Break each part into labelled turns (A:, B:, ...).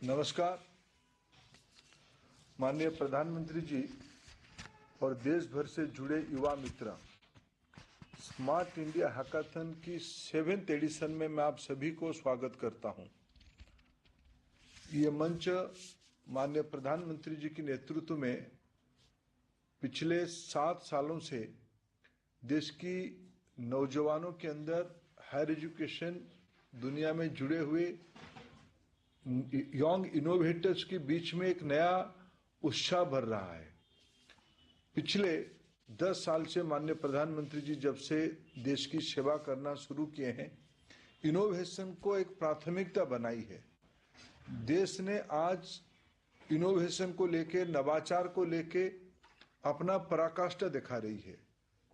A: नमस्कार। माननीय प्रधानमंत्री जी और देश भर से जुड़े युवा मित्र, स्मार्ट इंडिया हैकाथन की 7th एडिशन में मैं आप सभी को स्वागत करता हूं। ये मंच माननीय प्रधानमंत्री जी के नेतृत्व में पिछले 7 सालों से देश की नौजवानों के अंदर हायर एजुकेशन दुनिया में जुड़े हुए यंग इनोवेटर्स के बीच में एक नया उत्साह भर रहा है। पिछले 10 साल से माननीय प्रधानमंत्री जी जब से देश की सेवा करना शुरू किए हैं, इनोवेशन को एक प्राथमिकता बनाई है। देश ने आज इनोवेशन को लेके, नवाचार को लेके अपना पराकाष्ठा दिखा रही है।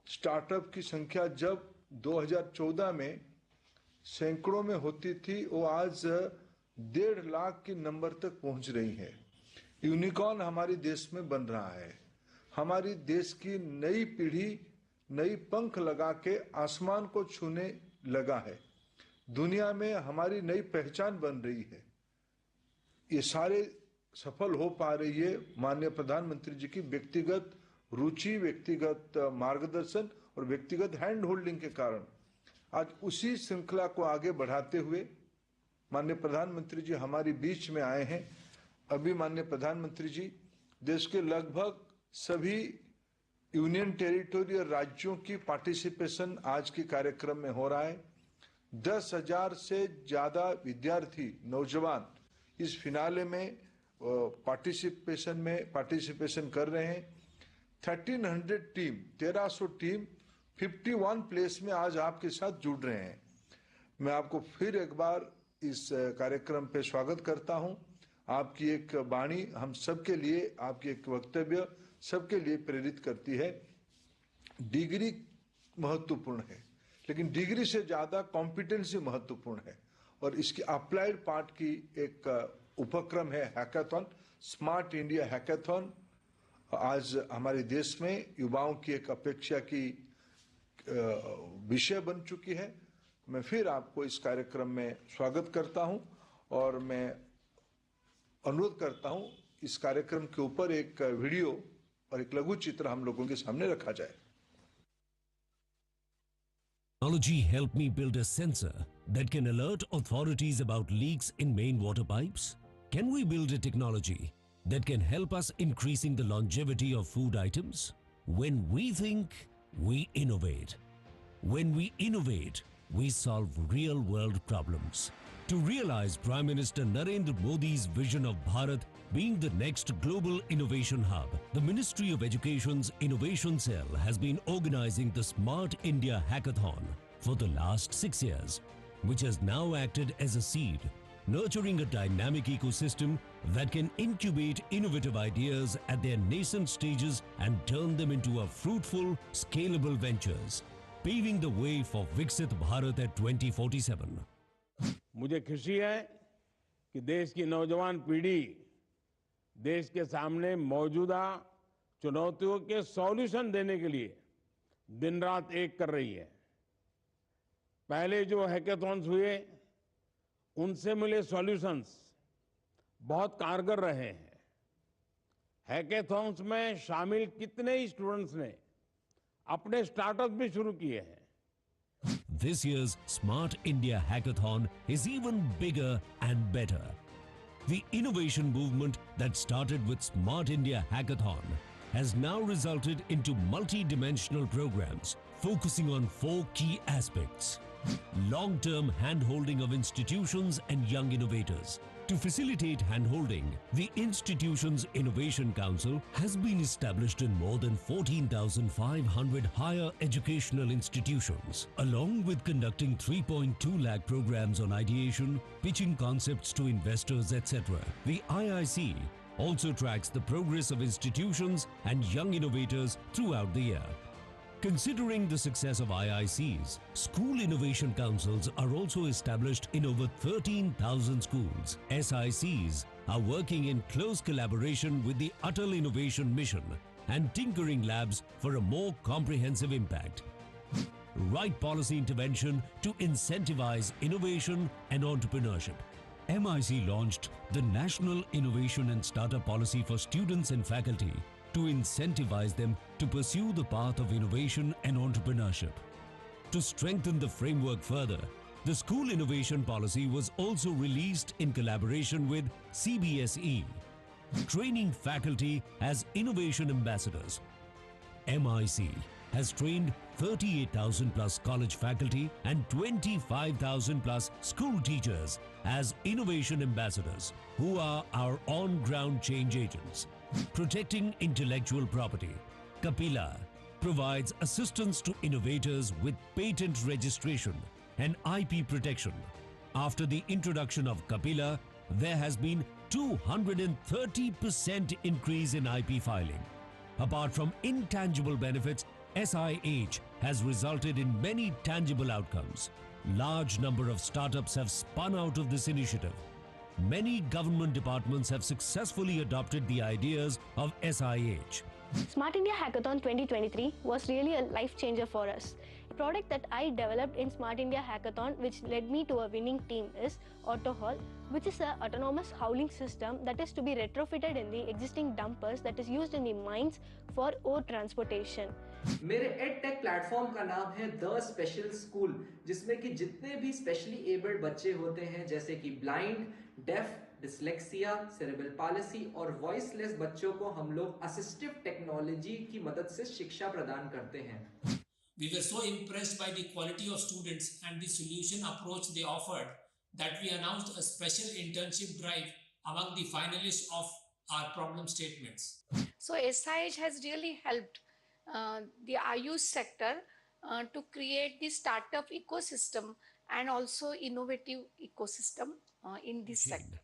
A: स्टार्टअप की संख्या जब 2014 में सैकड़ों में होती थी, वो आज 1.5 लाख के नंबर तक पहुंच रही है। यूनिकॉर्न हमारे देश में बन रहा है। हमारी देश की नई पीढ़ी नई पंख लगा के आसमान को छूने लगा है। दुनिया में हमारी नई पहचान बन रही है। ये सारे सफल हो पा रही है माननीय प्रधानमंत्री जी की व्यक्तिगत रुचि, व्यक्तिगत मार्गदर्शन और व्यक्तिगत हैंड होल्डिंग के कारण। आज उसी श्रृंखला को आगे बढ़ाते हुए माननीय प्रधानमंत्री जी हमारे बीच में आए हैं। अभी माननीय प्रधानमंत्री जी देश के लगभग सभी यूनियन टेरिटरी और राज्यों की पार्टिसिपेशन आज के कार्यक्रम में हो रहा है। 10,000 से ज्यादा विद्यार्थी, नौजवान इस फिनाले में पार्टिसिपेशन कर रहे हैं। 1300 टीम, 1300 टीम 51 प्लेस में आज आपके साथ जुड़ रहे हैं। मैं आपको फिर एक बार इस कार्यक्रम पे स्वागत करता हूं। आपकी एक वाणी हम सबके लिए, आपकी एक वक्तव्य सबके लिए प्रेरित करती है। डिग्री महत्वपूर्ण है, लेकिन डिग्री से ज्यादा कॉम्पिटेंसी महत्वपूर्ण है और इसकी अप्लाइड पार्ट की एक उपक्रम है हैकाथन, स्मार्ट इंडिया हैकाथन। आज हमारे देश में युवाओं की एक अपेक्षा की विषय बन चुकी है। मैं फिर आपको इस कार्यक्रम में स्वागत करता हूं और मैं अनुरोध करता हूं इस कार्यक्रम के ऊपर एक वीडियो और एक लघु चित्र हम लोगों के सामने रखा जाए।
B: Technology helped me build a sensor that can alert authorities about leaks in main water pipes. Can we build a technology that can help us increasing the longevity of food items? When we think, we innovate. When we innovate, we solve real-world problems. To realize Prime Minister Narendra Modi's vision of Bharat being the next global innovation hub, the Ministry of Education's Innovation Cell has been organizing the Smart India Hackathon for the last 6 years, which has now acted as a seed, nurturing a dynamic ecosystem that can incubate innovative ideas at their nascent stages and turn them into a fruitful, scalable ventures, paving the way for Viksit Bharat at 2047.
C: मुझे खुशी है कि देश की नौजवान पीढ़ी देश के सामने मौजूदा चुनौतियों के सॉल्यूशन देने के लिए दिन रात एक कर रही है। पहले जो हैकाथॉन्स हुए उनसे मिले सॉल्यूशंस बहुत कारगर रहे हैं। हैकाथॉन्स में शामिल कितने ही स्टूडेंट्स ने अपने स्टार्टअप भी शुरू किए हैं।
B: This year's Smart India Hackathon is even bigger and better. The innovation movement that started with Smart India Hackathon has now resulted into multi-dimensional programs focusing on 4 key aspects. Long-term hand-holding of institutions and young innovators. To facilitate hand-holding, the institution's Innovation Council has been established in more than 14,500 higher educational institutions, along with conducting 3.2 lakh programs on ideation, pitching concepts to investors, etc. The IIC also tracks the progress of institutions and young innovators throughout the year. Considering the success of IICs, school innovation councils are also established in over 13,000 schools. SICs are working in close collaboration with the Atal Innovation Mission and tinkering labs for a more comprehensive impact. Right policy intervention to incentivize innovation and entrepreneurship. MIC launched the National Innovation and Startup Policy for students and faculty to incentivize them to pursue the path of innovation and entrepreneurship. To strengthen the framework further, the School Innovation Policy was also released in collaboration with CBSE, training faculty as innovation ambassadors. MIC has trained 38,000 plus college faculty and 25,000 plus school teachers as innovation ambassadors, who are our on-ground change agents. Protecting intellectual property, Kapila provides assistance to innovators with patent registration and IP protection. After the introduction of Kapila, there has been 230% increase in IP filing. Apart from intangible benefits, SIH has resulted in many tangible outcomes. Large number of startups have spun out of this initiative. Many government departments have successfully adopted the ideas of SIH.
D: Smart India Hackathon 2023 was really a life changer for us. The product that I developed in Smart India Hackathon, which led me to a winning team, is AutoHaul, which is an autonomous hauling system that is to be retrofitted in the existing dumpers that is used in the mines for ore transportation.
E: मेरे edtech platform का नाम है the special school, जिसमें कि जितने भी specially abled बच्चे होते हैं, जैसे कि blind, deaf, dyslexia, cerebral palsy और वॉइसलेस बच्चों को हम लोग असिस्टिव टेक्नोलॉजी की मदद से शिक्षा प्रदान करते हैं.
F: We were so impressed by the quality of students and the solution approach they offered that we announced a special internship drive among the finalists of our problem statements.
G: So SIH has really helped the Ayush sector to create the startup ecosystem and also innovative ecosystem in this sector.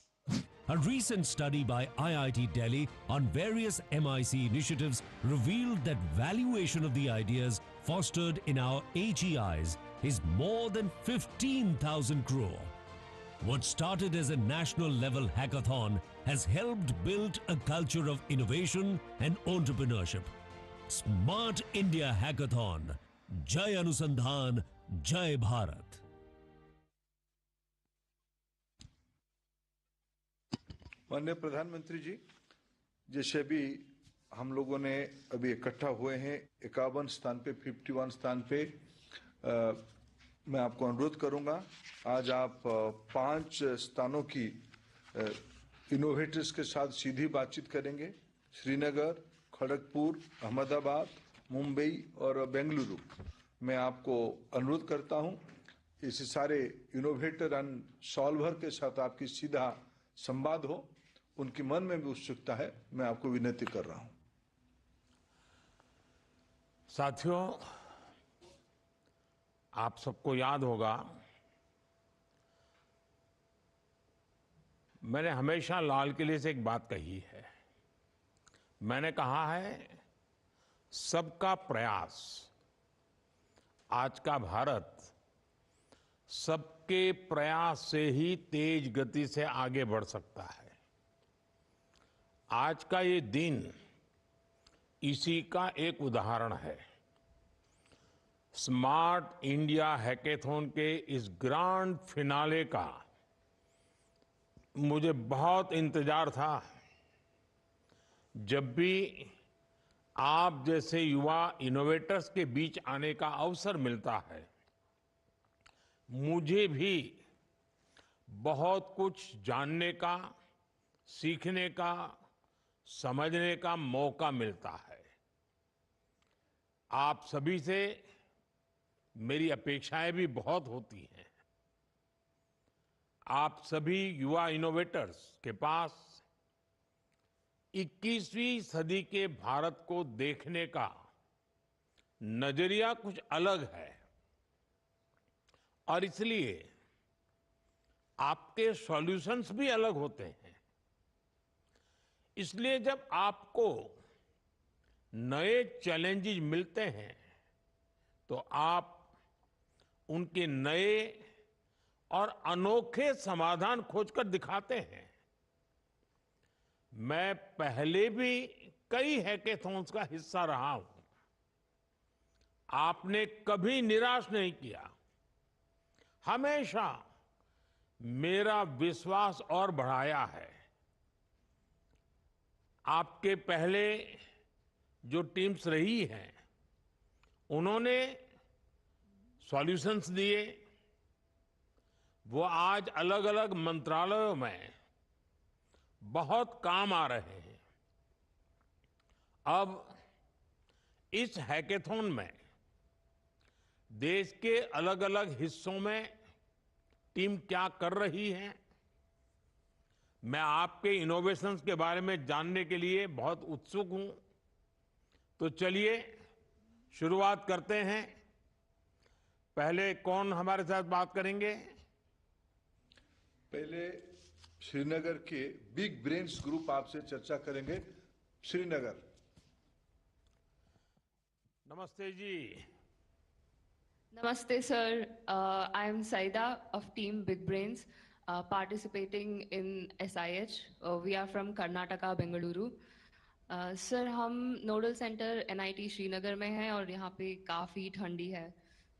B: A recent study by IIT Delhi on various MIC initiatives revealed that valuation of the ideas fostered in our HEIs is more than 15,000 crore. What started as a national level hackathon has helped build a culture of innovation and entrepreneurship. Smart India Hackathon. Jai Anusandhan, Jai Bharat.
A: माननीय प्रधानमंत्री जी, जैसे भी हम लोगों ने अभी इकट्ठा हुए हैं 51 स्थान पे, 51 स्थान पे, मैं आपको अनुरोध करूंगा, आज आप 5 स्थानों की इनोवेटर्स के साथ सीधी बातचीत करेंगे. श्रीनगर, खड़गपुर, अहमदाबाद, मुंबई और बेंगलुरु. मैं आपको अनुरोध करता हूं, इस सारे इनोवेटर एंड सॉल्वर के साथ आपकी सीधा संवाद हो. उनके मन में भी उत्सुकता है, मैं आपको विनती कर रहा हूं.
C: साथियों, आप सबको याद होगा, मैंने हमेशा लाल किले से एक बात कही है. मैंने कहा है, सबका प्रयास. आज का भारत सबके प्रयास से ही तेज गति से आगे बढ़ सकता है. आज का ये दिन इसी का एक उदाहरण है. स्मार्ट इंडिया हैकेथॉन के इस ग्रैंड फिनाले का मुझे बहुत इंतजार था. जब भी आप जैसे युवा इनोवेटर्स के बीच आने का अवसर मिलता है, मुझे भी बहुत कुछ जानने का, सीखने का, समझने का मौका मिलता है. आप सभी से मेरी अपेक्षाएं भी बहुत होती हैं. आप सभी युवा इनोवेटर्स के पास 21वीं सदी के भारत को देखने का नजरिया कुछ अलग है, और इसलिए आपके सॉल्यूशंस भी अलग होते हैं. इसलिए जब आपको नए चैलेंजेस मिलते हैं, तो आप उनके नए और अनोखे समाधान खोजकर दिखाते हैं. मैं पहले भी कई हैकेथॉन्स का हिस्सा रहा हूं. आपने कभी निराश नहीं किया. हमेशा मेरा विश्वास और बढ़ाया है। आपके पहले जो टीम्स रही हैं, उन्होंने सॉल्यूशंस दिए, वो आज अलग अलग मंत्रालयों में बहुत काम आ रहे हैं। अब इस हैकेथॉन में देश के अलग अलग हिस्सों में टीम क्या कर रही है, मैं आपके इनोवेशंस के बारे में जानने के लिए बहुत उत्सुक हूं। तो चलिए शुरुआत करते हैं। पहले कौन हमारे साथ बात करेंगे?
A: पहले श्रीनगर के बिग ब्रेन्स ग्रुप आपसे चर्चा करेंगे। श्रीनगर।
C: नमस्ते जी।
H: Namaste, sir. I am Saida of Team Big Brains, participating in SIH. We are from Karnataka, Bengaluru. Sir, हम नोडल सेंटर NIT श्रीनगर में हैं और यहाँ पे काफ़ी ठंडी है,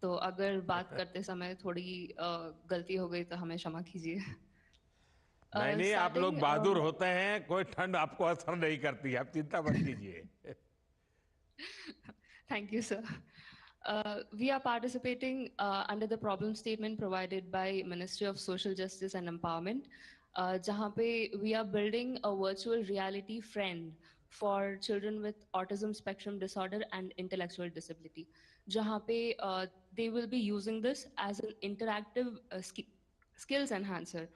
H: तो अगर बात करते समय थोड़ी गलती हो गई तो हमें क्षमा कीजिए।
C: नहीं, आप लोग बहादुर होते हैं, कोई ठंड आपको असर नहीं करती, आप चिंता मत कीजिए।
H: Thank you, sir. We are participating under the problem statement provided by Ministry of Social Justice and Empowerment, जहाँ पे we are building a virtual reality friend for children with autism spectrum disorder and intellectual disability, जहाँ पे they will be using this as an interactive skills enhancer.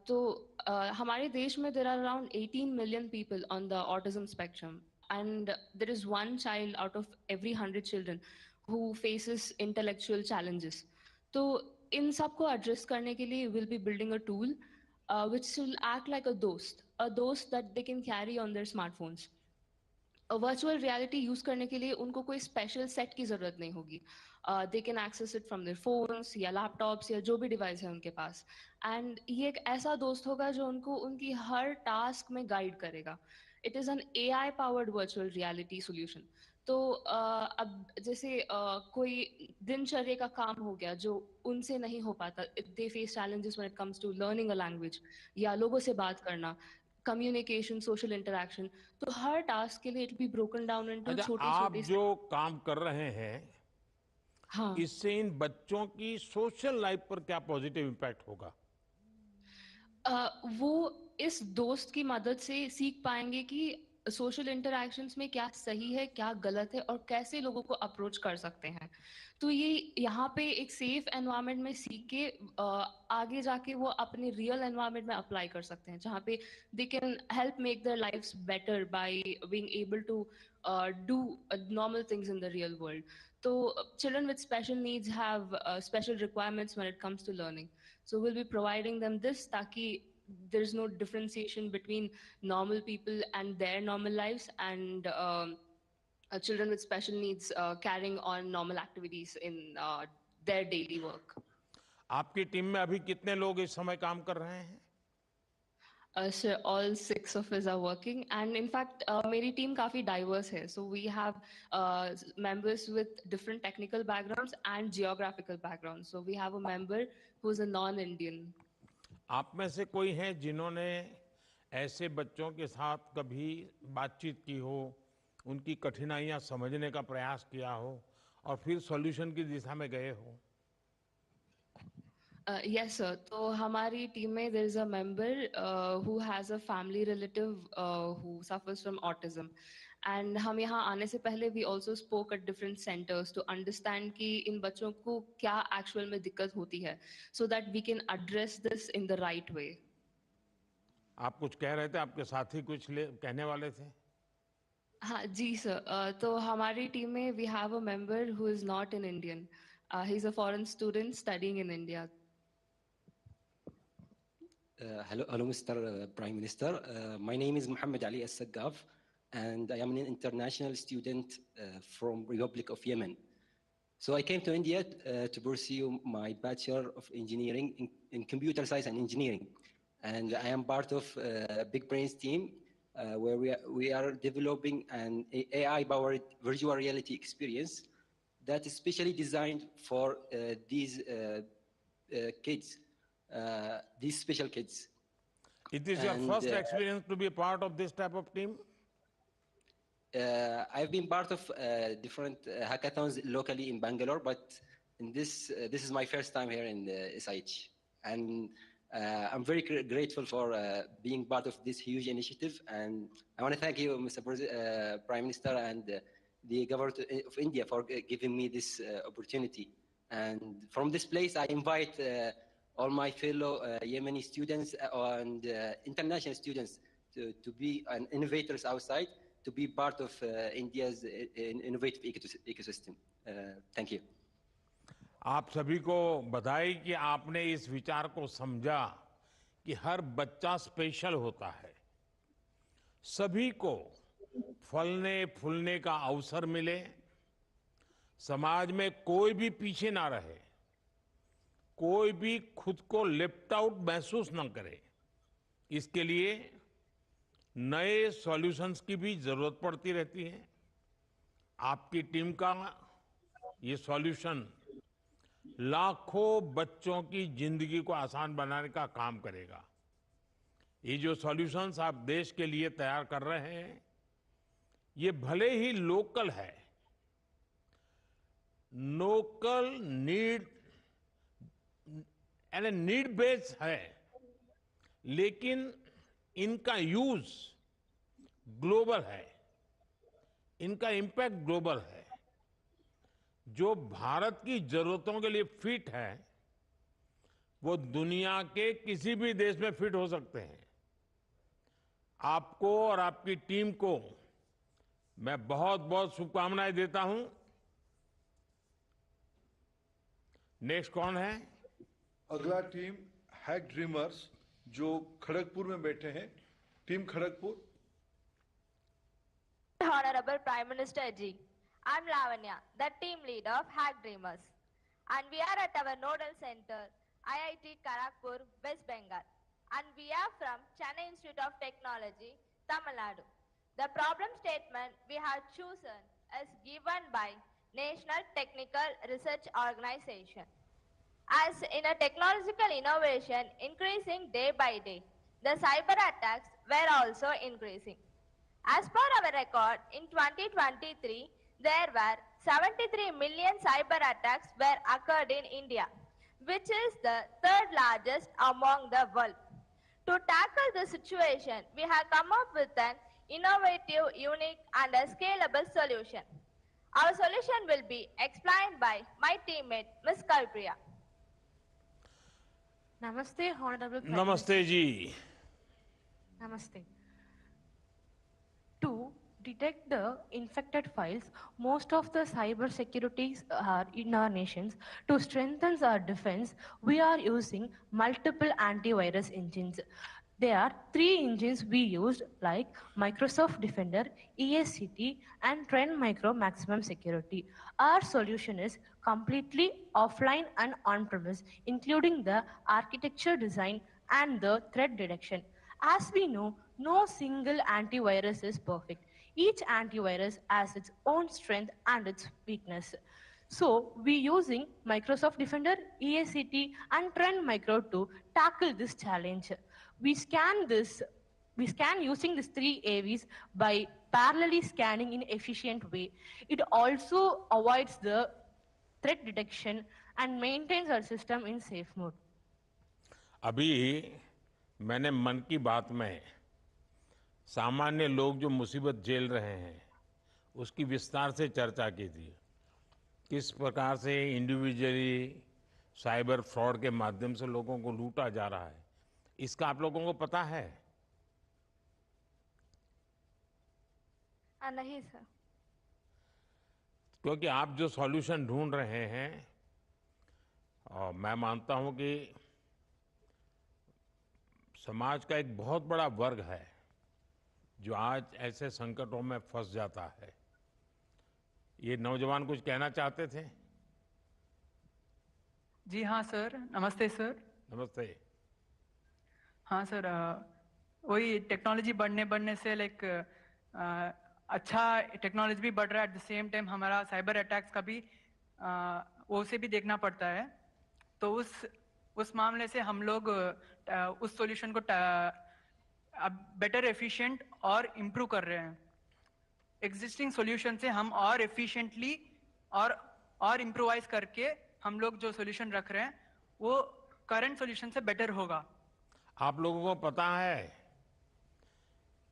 H: तो हमारे देश में there are around 18 million people on the autism spectrum, and there is one child out of every 100 children who faces intellectual challenges. तो इन सब को address करने के लिए we'll be building a tool which will act like a dost that they can carry on their smartphones. Virtual reality use करने के लिए उनको कोई special set की जरूरत नहीं होगी. They can access it from their phones या laptops या जो भी device है उनके पास. And ये एक ऐसा दोस्त होगा जो उनको उनकी हर task में guide करेगा. It is an AI powered virtual reality solution. तो अब जैसे कोई दिनचर्या का काम हो गया जो उनसे नहीं हो पाता, they face challenges when it comes to learning a language या लोगों से बात करना, communication, social interaction, तो हर टास्क के लिए it will be broken down into छोटे-छोटे
C: आप जो काम कर रहे हैं,
H: हाँ,
C: इससे इन बच्चों की सोशल लाइफ पर क्या पॉजिटिव इम्पैक्ट होगा?
H: वो इस दोस्त की मदद से सीख पाएंगे कि सोशल इंटरैक्शंस में क्या सही है, क्या गलत है और कैसे लोगों को अप्रोच कर सकते हैं। तो ये यहाँ पे एक सेफ एनवायरनमेंट में सीख के आगे जाके वो अपने रियल एनवायरनमेंट में अप्लाई कर सकते हैं, जहाँ पे they can help make their lifes better by being able to do normal things in the real world. तो children with special needs have special requirements when it comes to learning. So we'll be providing them this ताकि there's no differentiation between normal people and their normal lives and children with special needs carrying on normal activities in their daily work.
C: आपकी team में अभी कितने लोग इस समय काम कर रहे हैं?
H: So all 6 of us are working, and in fact मेरी team काफी diverse है. So we have members with different technical backgrounds and geographical backgrounds. So we have a member who is a non-Indian.
C: आप में से कोई हैं जिन्होंने ऐसे बच्चों के साथ कभी बातचीत की हो, उनकी कठिनाइयां समझने का प्रयास किया हो और फिर सॉल्यूशन की दिशा में गए हो?
H: Yes, sir. तो हमारी टीम में there is a member who has a family relative who suffers from autism. And हम यहाँ आने से पहले we also spoke at different centers to understand कि इन बच्चों को क्या actual में दिक्कत होती है, so that we can address this in the right way.
C: आप कुछ कह रहे थे, आपके साथी कुछ कहने वाले थे?
H: हाँ जी सर, तो हमारी टीम में we have a member who is not an Indian. He's a foreign student studying in India.
I: Hello, Mr. Prime Minister. My name is Mohammed Ali As-Saggaf, and I am an international student from Republic of Yemen. So I came to India to pursue my Bachelor of Engineering in Computer Science and Engineering. And I am part of Big Brains team where we are developing an AI-powered virtual reality experience that is specially designed for these kids these special kids.
C: It is your first experience to be a part of this type of team?
I: I've been part of different hackathons locally in Bangalore, but in this is my first time here in the SIH. And I'm very grateful for being part of this huge initiative. And I want to thank you, Mr. Prime Minister, and the government of India for giving me this opportunity. And from this place, I invite all my fellow Yemeni students and international students to be innovators outside, to be part of India's innovative ecosystem. Thank you.
C: आप सभी को बधाई कि आपने इस विचार को समझा कि हर बच्चा स्पेशल होता है, सभी को फलने फूलने का अवसर मिले, समाज में कोई भी पीछे ना रहे, कोई भी खुद को लेफ्ट आउट महसूस न करे। इसके लिए नए सॉल्यूशंस की भी जरूरत पड़ती रहती है। आपकी टीम का ये सॉल्यूशन लाखों बच्चों की जिंदगी को आसान बनाने का काम करेगा। ये जो सॉल्यूशंस आप देश के लिए तैयार कर रहे हैं, ये भले ही लोकल है, लोकल नीड यानी नीड बेस्ड है, लेकिन इनका यूज ग्लोबल है, इनका इंपैक्ट ग्लोबल है। जो भारत की जरूरतों के लिए फिट है, वो दुनिया के किसी भी देश में फिट हो सकते हैं। आपको और आपकी टीम को मैं बहुत बहुत शुभकामनाएं देता हूं। नेक्स्ट कौन है?
A: अगला टीम हैक ड्रीमर्स जो खड़गपुर में बैठे हैं, team Kharagpur.
J: Honorable Prime Minister Ji, I'm Lavanya, the team leader of Hack Dreamers, and we are at our nodal center, IIT Kharagpur, West Bengal, and we are from Chennai Institute of Technology, Tamil Nadu. The problem statement we have chosen is given by National Technical Research Organization. As in a technological innovation increasing day by day, the cyber attacks were also increasing. As per our record, in 2023, there were 73 million cyber attacks were occurred in India, which is the third largest among the world. To tackle the situation, we have come up with an innovative, unique and a scalable solution. Our solution will be explained by my teammate, Ms. Kalpriya.
K: Namaste, Honorable Prime
C: नमस्ते जी।
K: Namaste. To detect the infected files, most of the cyber securities are in our nations. To strengthen our defense, we are using multiple antivirus engines. There are 3 engines we used, like Microsoft Defender, ESCT, and Trend Micro Maximum Security. Our solution is completely offline and on-premise, including the architecture design and the threat detection. As we know, no single antivirus is perfect. Each antivirus has its own strength and its weakness. So we're using Microsoft Defender, ESCT, and Trend Micro to tackle this challenge. We scan using these 3 AVs by parallelly scanning in efficient way. It also avoids the threat detection and maintains our system in safe mode.
C: अभी मैंने मन की बात में सामान्य लोग जो मुसीबत झेल रहे हैं, उसकी विस्तार से चर्चा की थी। किस प्रकार से इंडिविजुअली साइबर फ्रॉड के माध्यम से लोगों को लूटा जा रहा है, इसका आप लोगों को पता है?
J: नहीं सर।
C: क्योंकि आप जो सॉल्यूशन ढूंढ रहे हैं, और मैं मानता हूं कि समाज का एक बहुत बड़ा वर्ग है जो आज ऐसे संकटों में फंस जाता है। ये नौजवान कुछ कहना चाहते थे?
L: जी हाँ सर, नमस्ते सर।
C: नमस्ते।
L: हाँ सर, वही टेक्नोलॉजी बढ़ने से लाइक अच्छा टेक्नोलॉजी भी बढ़ रहा है, एट द सेम टाइम हमारा साइबर अटैक्स का भी वो से भी देखना पड़ता है। तो उस मामले से हम लोग उस सॉल्यूशन को अब बेटर एफिशिएंट और इम्प्रूव कर रहे हैं। एग्जिस्टिंग सॉल्यूशन से हम और एफिशिएंटली और इम्प्रोवाइज करके हम लोग जो सॉल्यूशन रख रहे हैं वो करंट सॉल्यूशन से बेटर होगा।
C: आप लोगों को पता है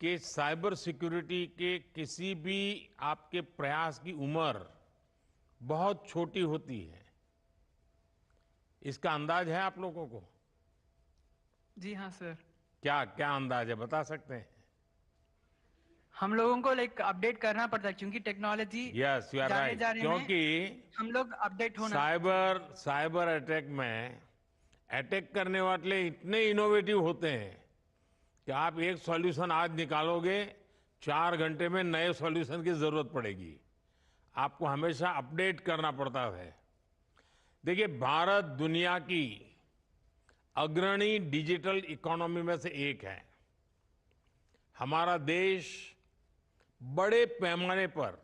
C: कि साइबर सिक्योरिटी के किसी भी आपके प्रयास की उम्र बहुत छोटी होती है, इसका अंदाज है आप लोगों को?
L: जी हाँ सर।
C: क्या क्या अंदाज है, बता सकते हैं?
L: हम लोगों को अपडेट करना पड़ता है क्योंकि technology
C: yes, you are right, क्योंकि
L: हम लोग अपडेट होना।
C: साइबर अटैक में अटैक करने वाले इतने इनोवेटिव होते हैं कि आप एक सॉल्यूशन आज निकालोगे, 4 घंटे में नए सॉल्यूशन की जरूरत पड़ेगी। आपको हमेशा अपडेट करना पड़ता है। देखिए, भारत दुनिया की अग्रणी डिजिटल इकोनॉमी में से एक है। हमारा देश बड़े पैमाने पर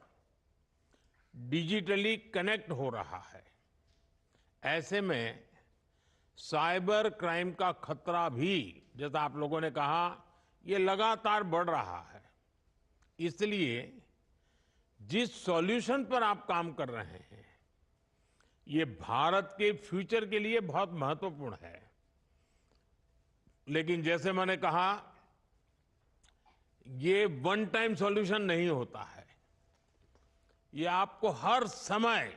C: डिजिटली कनेक्ट हो रहा है। ऐसे में साइबर क्राइम का खतरा भी, जैसा आप लोगों ने कहा, ये लगातार बढ़ रहा है। इसलिए जिस सॉल्यूशन पर आप काम कर रहे हैं, ये भारत के फ्यूचर के लिए बहुत महत्वपूर्ण है। लेकिन जैसे मैंने कहा, ये वन टाइम सॉल्यूशन नहीं होता है। ये आपको हर समय,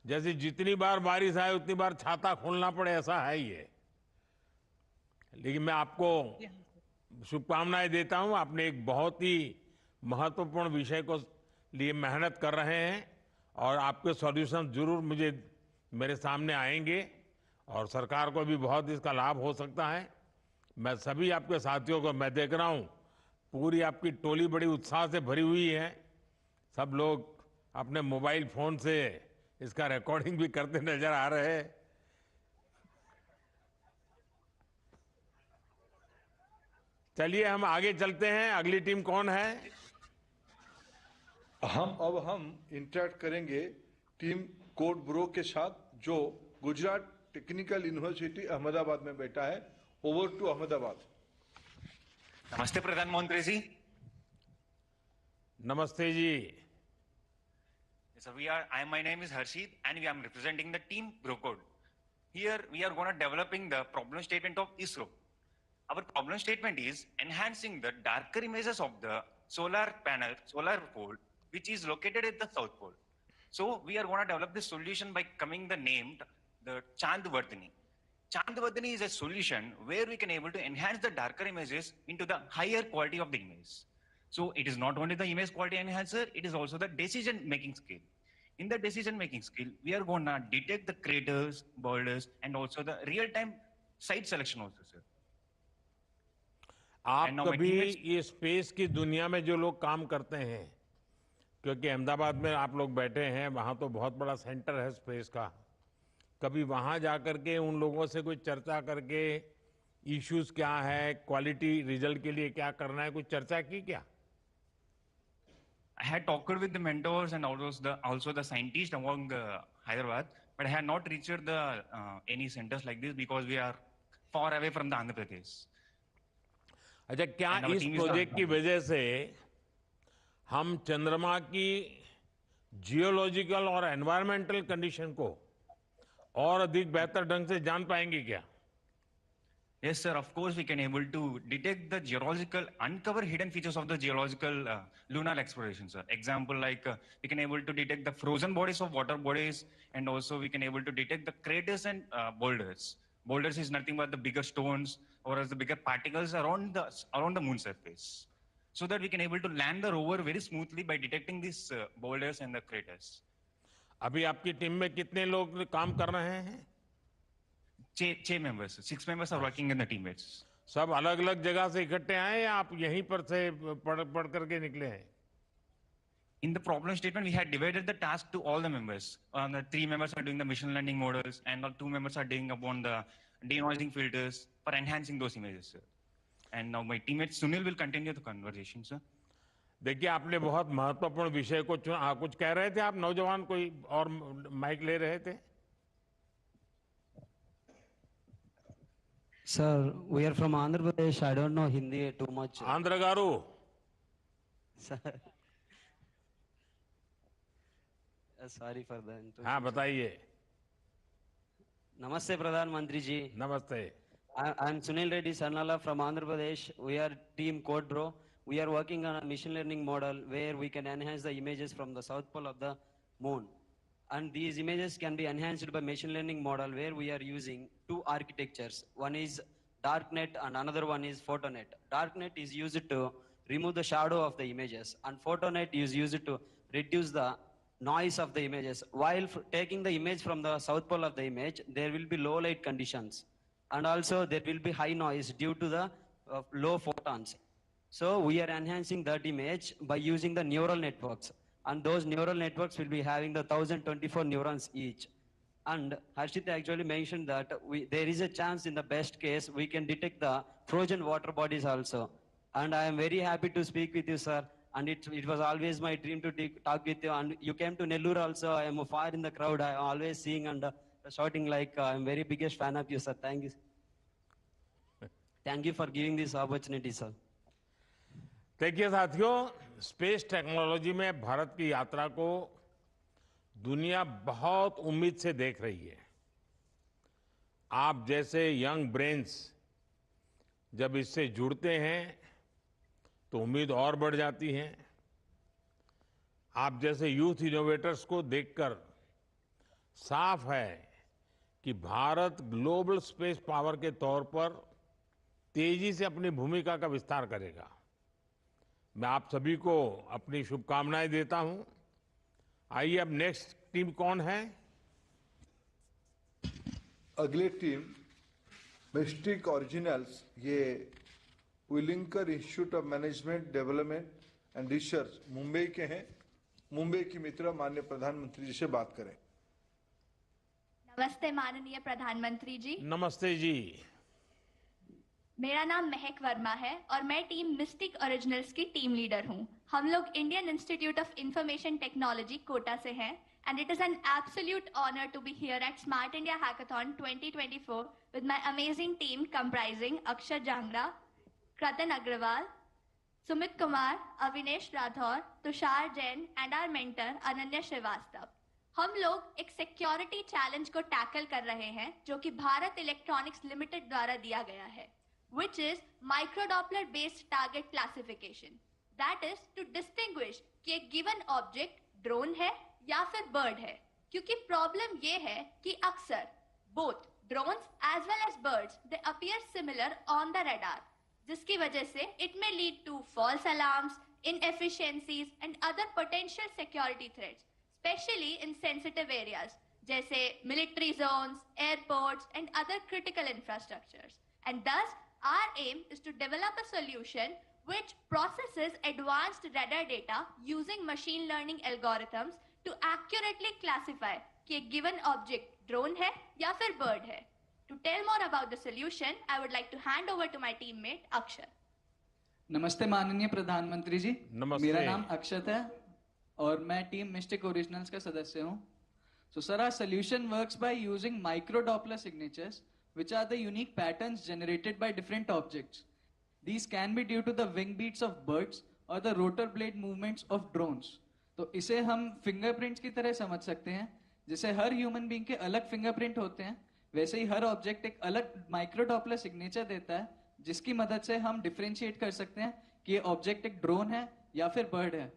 C: जैसे जितनी बार बारिश आए उतनी बार छाता खोलना पड़े, ऐसा है ये। लेकिन मैं आपको शुभकामनाएं देता हूं। आपने एक बहुत ही महत्वपूर्ण विषय को लिए मेहनत कर रहे हैं और आपके सॉल्यूशन जरूर मेरे सामने आएंगे और सरकार को भी बहुत इसका लाभ हो सकता है। मैं सभी आपके साथियों को, मैं देख रहा हूं पूरी आपकी टोली बड़ी उत्साह से भरी हुई है। सब लोग अपने मोबाइल फोन से इसका रिकॉर्डिंग भी करते नजर आ रहे हैं। चलिए हम आगे चलते हैं। अगली टीम कौन है?
A: हम इंटरेक्ट करेंगे टीम कोड ब्रो के साथ, जो गुजरात टेक्निकल यूनिवर्सिटी अहमदाबाद में बैठा है। Over to Ahmedabad.
M: नमस्ते प्रधानमंत्री जी।
C: नमस्ते जी।
M: So my name is Harshit and I am representing the team BroCode. Here we are going to developing the problem statement of ISRO. Our problem statement is enhancing the darker images of the solar panel, solar pole, which is located at the South Pole. So we are going to develop this solution by coming the name, the Chandvardhani. Chandvardhani is a solution where we can able to enhance the darker images into the higher quality of the image. So it is not only the image quality enhancer, it is also the decision-making skill. In the decision-making skill, we are going to detect the craters, boulders, and also the real-time site selection also, sir.
C: आप कभी ये space की दुनिया में जो लोग काम करते हैं, क्योंकि अहमदाबाद में आप लोग बैठे हैं, वहाँ तो बहुत बड़ा सेंटर है स्पेस का, कभी वहाँ जाकर के उन लोगों से कोई चर्चा करके इश्यूज क्या है, क्वालिटी रिजल्ट के लिए क्या करना है, कुछ चर्चा की क्या?
M: I had talked with the mentors and also the scientists among Hyderabad, but I had not reached the any centers like this because we are far away from the Andhra Pradesh.
C: अच्छा, क्या इस project की वजह से हम चंद्रमा की geological और एनवायरमेंटल कंडीशन को और अधिक बेहतर ढंग से जान पाएंगे क्या?
M: Yes, sir. Of course, we can able to detect the geological, uncover hidden features of the geological lunar exploration, sir. Example like we can able to detect the frozen bodies of water bodies, and also we can able to detect the craters and boulders. Boulders is nothing but the bigger stones or as the bigger particles around the moon surface, so that we can able to land the rover very smoothly by detecting these boulders and the craters.
C: अभी आपकी team में कितने लोग काम कर रहे हैं?
M: 6 members. 6 members are working in the teammates.
C: सब अलग-अलग जगह से इकट्ठे आए या आप यहीं पर से पढ़ करके निकले हैं?
M: In the problem statement, we had divided the task to all the members. The 3 members are doing the machine learning models, and the 2 members are doing upon the denoising filters for enhancing those images, sir. And now my teammate Sunil will continue the conversation, sir.
C: देखिए, आपने बहुत महत्वपूर्ण विषय को चुना। कुछ कह रहे थे आप? नौजवान कोई और माइक ले रहे थे?
N: Sir, we are from Andhra Pradesh. I don't know Hindi too much.
C: Andhra Garu.
N: Sir. Sorry for the interruption.
C: हाँ बताइए.
N: Namaste, Pradhan Mantri ji.
C: Namaste.
N: I'm Sunil Reddy Sarnala from Andhra Pradesh. We are team Code Bro. We are working on a machine learning model where we can enhance the images from the south pole of the moon. And these images can be enhanced by machine learning model where we are using two architectures. One is darknet and another one is photonet. Darknet is used to remove the shadow of the images and photonet is used to reduce the noise of the images. While taking the image from the south pole of the image, there will be low light conditions and also there will be high noise due to the low photons. So we are enhancing that image by using the neural networks. And those neural networks will be having the 1024 neurons each. And Harshit actually mentioned that there is a chance in the best case we can detect the frozen water bodies also. And I am very happy to speak with you, sir. And it was always my dream to talk with you. And you came to Nellore also. I am far in the crowd. I am always seeing and shouting like I am very biggest fan of you, sir. Thank you. Thank you for giving this opportunity, sir.
C: देखिए साथियों, space technology में भारत की यात्रा को दुनिया बहुत उम्मीद से देख रही है. आप जैसे यंग ब्रेन्स जब इससे जुड़ते हैं तो उम्मीद और बढ़ जाती है. आप जैसे यूथ इनोवेटर्स को देखकर साफ है कि भारत ग्लोबल स्पेस पावर के तौर पर तेजी से अपनी भूमिका का विस्तार करेगा. मैं आप सभी को अपनी शुभकामनाएं देता हूं. आइए अब नेक्स्ट टीम कौन है?
A: अगले टीम मिस्टिक ओरिजिनल्स, ये Welingkar institute of management development and research Mumbai के हैं. मुंबई की मित्र माननीय प्रधानमंत्री जी से बात करें.
O: नमस्ते माननीय प्रधानमंत्री जी.
C: नमस्ते जी.
O: मेरा नाम महक वर्मा है और मैं टीम मिस्टिक ओरिजिनल्स की टीम लीडर हूं. हम लोग Indian institute of information technology Kota से हैं and it is an absolute honour to be here at smart India hackathon 2024 with my amazing team comprising Akshar Jangra, Kritan Agarwal, Sumit Kumar, Avinesh Rathore, Tushar Jain and our mentor Ananya Srivastava. हम लोग एक security challenge को टैकल कर रहे हैं जो कि भारत इलेक्ट्रॉनिक्स लिमिटेड द्वारा दिया गया है, which is microdoppler based target classification. That is to distinguish कि एक given object drone है या फिर bird है. क्योंकि problem ये है कि अक्सर both drones as well as birds they appear similar on the radar, जिसकी वजह से it may lead to false alarms, inefficiencies and other potential security threats, especially in sensitive areas जैसे military zones, airports and other critical infrastructures. And thus our aim is to develop a solution which processes advanced radar data using machine learning algorithms to accurately classify कि एक given object drone है या फिर bird है. To tell more about the solution, I would like to hand over to my teammate Akshar.
P: नमस्ते माननीय प्रधानमंत्री जी.
C: नमस्ते.
P: मेरा नाम अक्षत है और मैं टीम मिस्टिक ओरिजिनल्स का सदस्य हूँ. So sir, our solution works by using micro Doppler signatures, which are the unique patterns generated by different objects. These can be due to the wing beats of birds or the rotor blade movements of drones. तो इसे हम fingerprints की तरह समझ सकते हैं. जैसे हर human being के अलग फिंगरप्रिंट होते हैं, वैसे ही हर ऑब्जेक्ट एक अलग माइक्रो डॉपलर सिग्नेचर देता है, जिसकी मदद से हम डिफरेंशिएट कर सकते हैं कि ये ऑब्जेक्ट एक ड्रोन है या फिर बर्ड है.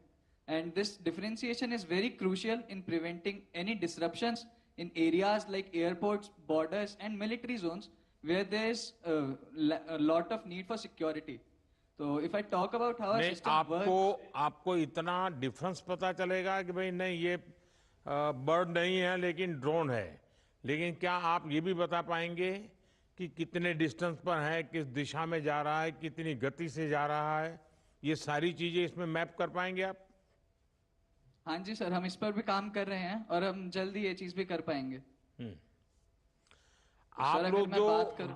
P: And this differentiation is very crucial in preventing any disruptions in areas like airports, borders, and military zones where there is a lot of need for security. So if I talk about how our system works,
C: आपको इतना difference पता चलेगा कि भाई नहीं ये bird नहीं है लेकिन ड्रोन है. लेकिन क्या आप ये भी बता पाएंगे कि कितने डिस्टेंस पर है, किस दिशा में जा रहा है, कितनी गति से जा रहा है, ये सारी चीजें इसमें मैप कर पाएंगे आप?
P: हाँ जी सर, हम इस पर भी काम कर रहे हैं और हम जल्दी ये चीज भी कर पाएंगे.
C: आप लोग जो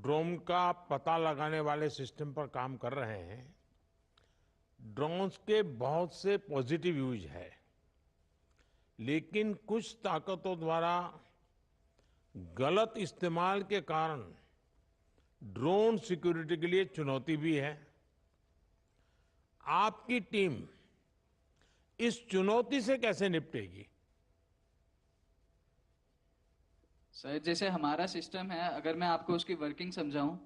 C: ड्रोन का पता लगाने वाले सिस्टम पर काम कर रहे हैं, ड्रोन्स के बहुत से पॉजिटिव यूज है, लेकिन कुछ ताकतों द्वारा गलत इस्तेमाल के कारण ड्रोन सिक्योरिटी के लिए चुनौती भी है। आपकी टीम इस चुनौती से कैसे निपटेगी?
P: सर, जैसे हमारा सिस्टम है, अगर मैं आपको उसकी वर्किंग समझाऊं,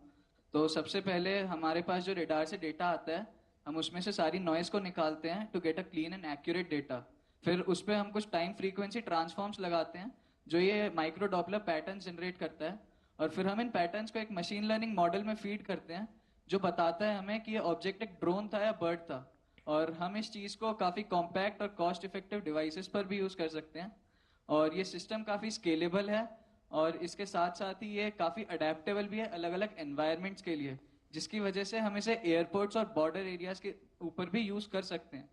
P: तो सबसे पहले हमारे पास जो रेडार से डेटा आता है, हम उसमें से सारी नॉइज को निकालते हैं to get a clean and accurate data. फिर उस पर हम कुछ टाइम फ्रीक्वेंसी ट्रांसफॉर्म्स लगाते हैं जो ये माइक्रो डॉपलर पैटर्न जनरेट करता है, और फिर हम इन पैटर्न्स को एक मशीन लर्निंग मॉडल में फीड करते हैं जो बताता है हमें कि ये ऑब्जेक्ट एक ड्रोन था या बर्ड था। और हम इस चीज़ को काफ़ी कॉम्पैक्ट और कॉस्ट इफेक्टिव डिवाइसेस पर भी यूज़ कर सकते हैं, और ये सिस्टम काफ़ी स्केलेबल है, और इसके साथ साथ ही ये काफ़ी अडेप्टेबल भी है अलग अलग एनवायरनमेंट्स के लिए, जिसकी वजह से हम इसे एयरपोर्ट्स और बॉर्डर एरियाज के ऊपर भी यूज़ कर सकते हैं।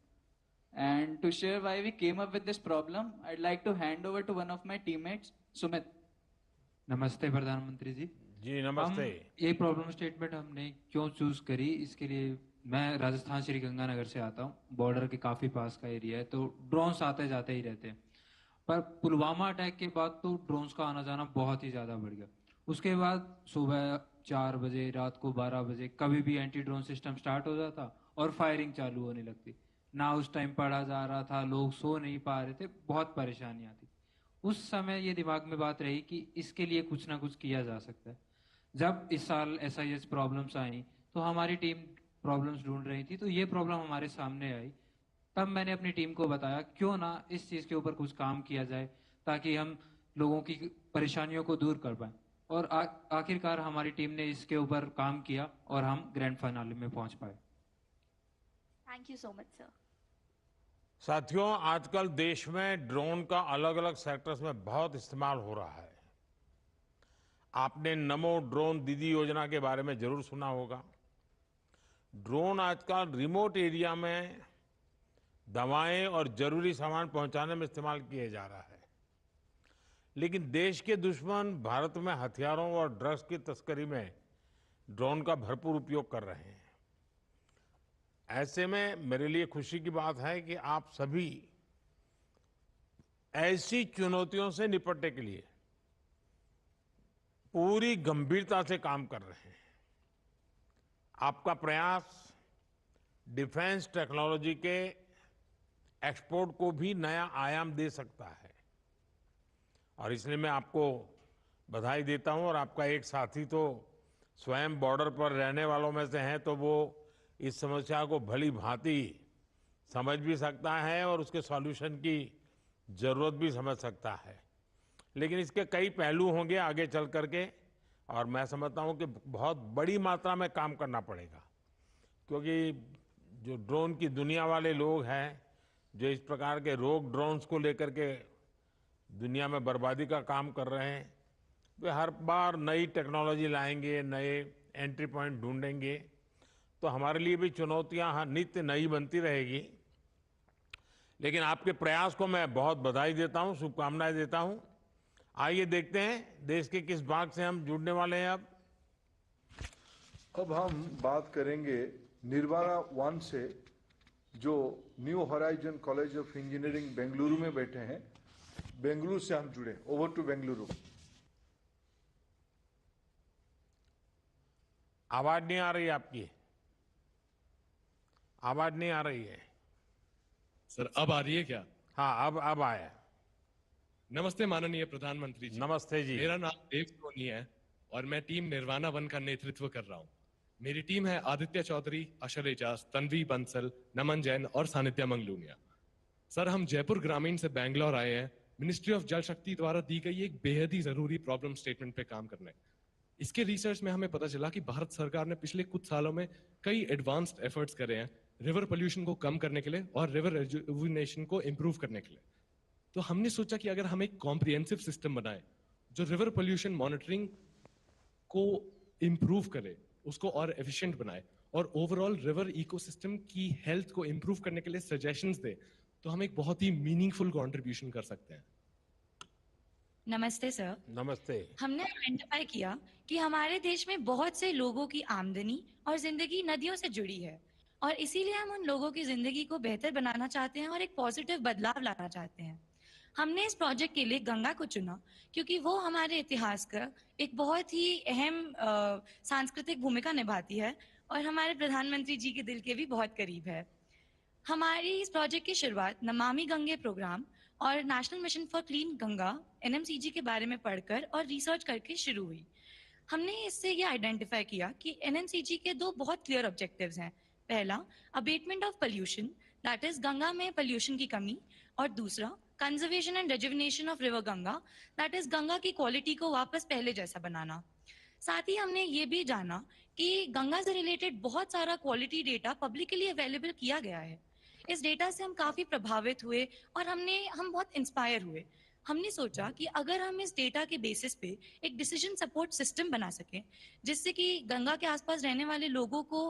P: And to share why we came up with this problem, I'd like to hand over to one of my teammates, Sumit.
Q: नमस्ते प्रधानमंत्री जी।
C: जी नमस्ते।
Q: ये प्रॉब्लम स्टेटमेंट हमने क्यों चूज करी, इसके लिए मैं राजस्थान श्री गंगानगर से आता हूँ। बॉर्डर के काफी पास का एरिया है, तो ड्रोन्स आते जाते ही रहते हैं। पर पुलवामा अटैक के बाद तो ड्रोन्स का आना जाना बहुत ही ज्यादा बढ़ गया। उसके बाद सुबह 4 बजे, रात को 12 बजे कभी भी एंटी ड्रोन सिस्टम स्टार्ट हो जाता और फायरिंग चालू होने लगती। ना उस टाइम पढ़ा जा रहा था, लोग सो नहीं पा रहे थे, बहुत परेशानियां थी। उस समय ये दिमाग में बात रही कि इसके लिए कुछ ना कुछ किया जा सकता है। जब इस साल SIS प्रॉब्लम्स आई तो हमारी टीम प्रॉब्लम्स ढूंढ रही थी, तो ये प्रॉब्लम हमारे सामने आई। तब मैंने अपनी टीम को बताया क्यों ना इस चीज़ के ऊपर कुछ काम किया जाए ताकि हम लोगों की परेशानियों को दूर कर पाएं। और आखिरकार हमारी टीम ने इसके ऊपर काम किया और हम ग्रैंड फाइनल में पहुंच पाए।
O: Thank you so much sir.
C: साथियों, आजकल देश में ड्रोन का अलग अलग सेक्टर्स में बहुत इस्तेमाल हो रहा है। आपने नमो ड्रोन दीदी योजना के बारे में जरूर सुना होगा। ड्रोन आजकल रिमोट एरिया में दवाएं और जरूरी सामान पहुंचाने में इस्तेमाल किया जा रहा है। लेकिन देश के दुश्मन भारत में हथियारों और ड्रग्स की तस्करी में ड्रोन का भरपूर उपयोग कर रहे हैं। ऐसे में मेरे लिए खुशी की बात है कि आप सभी ऐसी चुनौतियों से निपटने के लिए पूरी गंभीरता से काम कर रहे हैं। आपका प्रयास डिफेंस टेक्नोलॉजी के एक्सपोर्ट को भी नया आयाम दे सकता है, और इसलिए मैं आपको बधाई देता हूं। और आपका एक साथी तो स्वयं बॉर्डर पर रहने वालों में से हैं, तो वो इस समस्या को भली भांति समझ भी सकता है और उसके सॉल्यूशन की जरूरत भी समझ सकता है। लेकिन इसके कई पहलू होंगे आगे चल करके, और मैं समझता हूं कि बहुत बड़ी मात्रा में काम करना पड़ेगा, क्योंकि जो ड्रोन की दुनिया वाले लोग हैं जो इस प्रकार के रोग ड्रोन्स को लेकर के दुनिया में बर्बादी का काम कर रहे हैं, वे हर बार नई टेक्नोलॉजी लाएंगे, नए एंट्री पॉइंट ढूंढेंगे। तो हमारे लिए भी चुनौतियां नित्य नई बनती रहेगी। लेकिन आपके प्रयास को मैं बहुत बधाई देता हूं, शुभकामनाएं देता हूं। आइए देखते हैं देश के किस भाग से हम जुड़ने वाले हैं।
A: अब हम बात करेंगे निर्वाणा 1 से, जो new horizon college of engineering Bengaluru में बैठे हैं। बेंगलुरु से हम जुड़े। Over to Bengaluru.
C: आवाज नहीं आ रही आपकी, आवाज नहीं आ रही है
R: सर। अब आ रही है क्या?
C: हाँ, अब आया।
R: नमस्ते माननीय प्रधानमंत्री जी।
C: नमस्ते जी।
R: मेरा नाम देव सोनी है और मैं टीम निर्वाणा 1 का नेतृत्व कर रहा हूँ। मेरी टीम है आदित्य चौधरी, अशर एजाज, तन्वी बंसल, नमन जैन और सानिध्या मंगलूनिया। सर, हम जयपुर ग्रामीण से बैंगलोर आए हैं मिनिस्ट्री ऑफ जल शक्ति द्वारा दी गई एक बेहद ही जरूरी प्रॉब्लम स्टेटमेंट पे काम करने। इसके रिसर्च में हमें पता चला कि भारत सरकार ने पिछले कुछ सालों में कई एडवांस्ड एफर्ट्स करे हैं रिवर पोल्यूशन को कम करने के लिए और रिवर रिजुविनेशन को इम्प्रूव करने के लिए। तो हमने सोचा कि अगर हम एक कॉम्प्रिहेंसिव सिस्टम बनाए जो रिवर पोल्यूशन मॉनिटरिंग को इम्प्रूव करे, उसको और एफिशिएंट बनाए और ओवरऑल रिवर इकोसिस्टम की हेल्थ को इम्प्रूव करने के लिए सजेशंस दे, तो हम एक बहुत ही मीनिंगफुल कंट्रीब्यूशन कर सकते हैं।
S: नमस्ते सर।
C: नमस्ते।
S: हमने आइडेंटिफाई किया कि हमारे देश में बहुत से लोगों की आमदनी और जिंदगी नदियों से जुड़ी है, और इसीलिए हम उन लोगों की जिंदगी को बेहतर बनाना चाहते हैं और एक पॉजिटिव बदलाव लाना चाहते हैं। हमने इस प्रोजेक्ट के लिए गंगा को चुना क्योंकि वो हमारे इतिहास का एक बहुत ही अहम सांस्कृतिक भूमिका निभाती है और हमारे प्रधानमंत्री जी के दिल के भी बहुत करीब है। हमारी इस प्रोजेक्ट की शुरुआत नमामि गंगे प्रोग्राम और national mission for clean Ganga NMCG के बारे में पढ़कर और रिसर्च करके शुरू हुई। हमने इससे ये आइडेंटिफाई किया कि NMCG के दो बहुत क्लियर ऑब्जेक्टिव्स हैं। पहला, abatement of pollution, that is Ganga में पोल्यूशन की कमी, और दूसरा, conservation and rejuvenation of river Ganga, that is Ganga की क्वालिटी को वापस पहले जैसा बनाना। साथ ही हमने ये भी जाना कि गंगा से रिलेटेड बहुत सारा क्वालिटी डेटा पब्लिकली अवेलेबल किया गया है। इस डेटा से हम काफ़ी प्रभावित हुए और हम बहुत इंस्पायर हुए। हमने सोचा कि अगर हम इस डेटा के बेसिस पे एक डिसीजन सपोर्ट सिस्टम बना सकें जिससे कि गंगा के आसपास रहने वाले लोगों को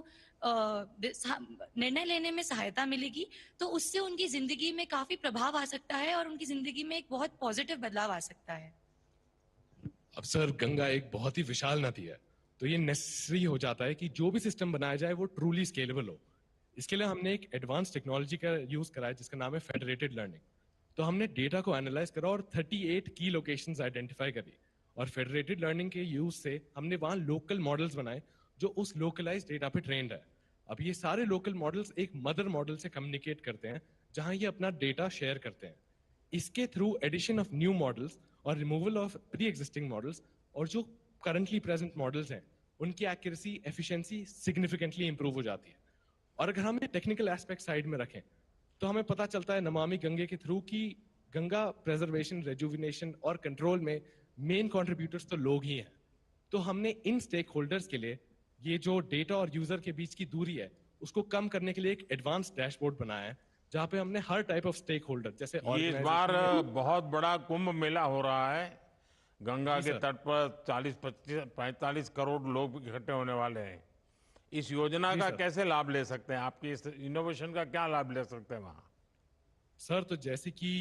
S: निर्णय लेने में सहायता मिलेगी, तो उससे उनकी ज़िंदगी में काफ़ी प्रभाव आ सकता है और उनकी ज़िंदगी में एक बहुत पॉजिटिव बदलाव आ सकता है।
R: अब सर, गंगा एक बहुत ही विशाल नदी है, तो ये नेसेसरी हो जाता है कि जो भी सिस्टम बनाया जाए वो ट्रूली स्केलेबल हो। इसके लिए हमने एक एडवांस टेक्नोलॉजी का यूज करा है जिसका नाम है फेडरेटेड लर्निंग। तो हमने डेटा को एनालाइज करा और 38 की लोकेशंस आइडेंटिफाई करी, और फेडरेटेड लर्निंग के यूज से हमने वहाँ लोकल मॉडल्स बनाए जो उस लोकलाइज डेटा पे ट्रेंड है। अब ये सारे लोकल मॉडल्स एक मदर मॉडल से कम्युनिकेट करते हैं जहाँ ये अपना डेटा शेयर करते हैं। इसके through addition of new models और removal of pre existing models और जो करंटली प्रेजेंट मॉडल्स हैं उनकी एक्यूरेसी, एफिशिएंसी सिग्निफिकेंटली इंप्रूव हो जाती है। और अगर हम टेक्निकल एस्पेक्ट साइड में रखें तो हमें पता चलता है नमामि गंगे के थ्रू कि गंगा प्रेजर्वेशन, रेजुविनेशन और कंट्रोल में मेन कंट्रीब्यूटर्स तो लोग ही हैं। तो हमने इन स्टेक होल्डर्स के लिए ये जो डेटा और यूजर के बीच की दूरी है उसको कम करने के लिए एक एडवांस डैशबोर्ड बनाया है जहां पे हमने हर टाइप ऑफ स्टेक होल्डर जैसे
C: ये इस बार बहुत बड़ा कुंभ मेला हो रहा है। गंगा
R: जी
C: के
R: सर।
C: तट पर 40-45 करोड़ लोग इकट्ठे होने वाले हैं। इस योजना
R: जी
C: का
R: सर।
C: कैसे लाभ ले सकते हैं? आपकी इस इनोवेशन का क्या लाभ ले सकते हैं वहाँ?
R: सर, तो जैसे कि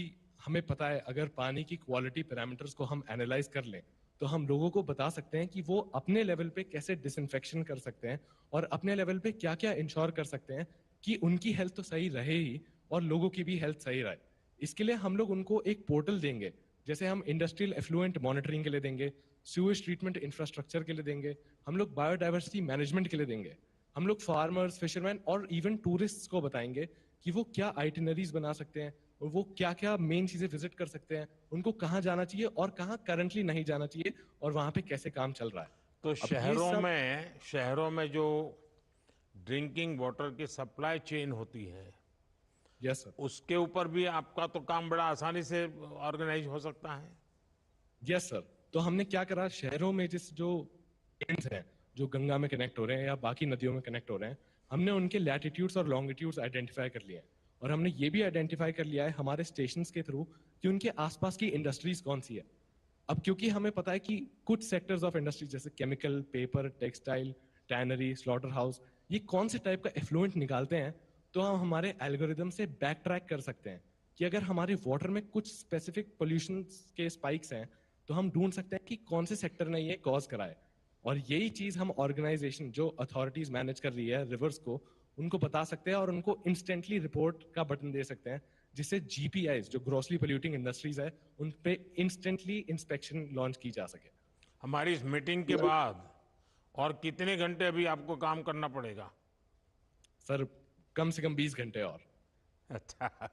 R: हमें पता है अगर पानी की क्वालिटी पैरामीटर्स को हम एनालाइज कर लें तो हम लोगों को बता सकते हैं कि वो अपने लेवल पे कैसे डिसइंफेक्शन कर सकते हैं और अपने लेवल पे क्या क्या इंश्योर कर सकते हैं कि उनकी हेल्थ तो सही रहे ही और लोगों की भी हेल्थ सही रहे। इसके लिए हम लोग उनको एक पोर्टल देंगे, जैसे हम इंडस्ट्रियल एफ्लुएंट मॉनिटरिंग के लिए देंगे, सीवेज ट्रीटमेंट इंफ्रास्ट्रक्चर के लिए देंगे, हम लोग बायोडाइवर्सिटी मैनेजमेंट के लिए देंगे, हम लोग फार्मर्स, फिशरमैन और इवन टूरिस्ट्स को बताएंगे कि वो क्या आइटिनरीज बना सकते हैं और वो क्या क्या मेन चीजें विजिट कर सकते हैं, उनको कहाँ जाना चाहिए और कहाँ करंटली नहीं जाना चाहिए और वहां पे कैसे काम चल रहा है।
C: तो
R: अब ये
C: शहरों में जो ड्रिंकिंग वाटर की सप्लाई चेन होती है,
R: यस सर,
C: उसके ऊपर भी आपका तो काम बड़ा आसानी से ऑर्गेनाइज हो सकता है।
R: Yes sir. तो हमने क्या करा, शहरों में जो एंड्स हैं जो गंगा में कनेक्ट हो रहे हैं या बाकी नदियों में कनेक्ट हो रहे हैं, हमने उनके लैटिट्यूड्स और लॉन्गिट्यूड्स आइडेंटिफाई कर लिए हैं और हमने ये भी आइडेंटिफाई कर लिया है हमारे स्टेशंस के थ्रू कि उनके आसपास की इंडस्ट्रीज कौन सी है। अब क्योंकि हमें पता है कि कुछ सेक्टर्स ऑफ इंडस्ट्री जैसे chemical, paper, textile, tannery, slaughter house, ये कौन से टाइप का एफ्लुएंट निकालते हैं, तो हम हमारे एल्गोरिदम से बैक ट्रैक कर सकते हैं कि अगर हमारे वाटर में कुछ स्पेसिफिक पोल्यूशन के स्पाइक्स हैं तो हम ढूंढ सकते हैं कि कौन से सेक्टर ने ये कॉज करा है। और यही चीज हम ऑर्गेनाइजेशन जो अथॉरिटीज मैनेज कर रही है रिवर्स को, उनको बता सकते हैं और उनको इंस्टेंटली रिपोर्ट का बटन दे सकते हैं, जिससे GPIs जो ग्रोसली पोल्यूटिंग इंडस्ट्रीज है उन पे इंस्टेंटली इंस्पेक्शन लॉन्च की जा सके।
C: हमारी इस मीटिंग के बाद और कितने घंटे अभी आपको काम करना पड़ेगा?
R: सर, कम से कम 20 घंटे और।
C: अच्छा,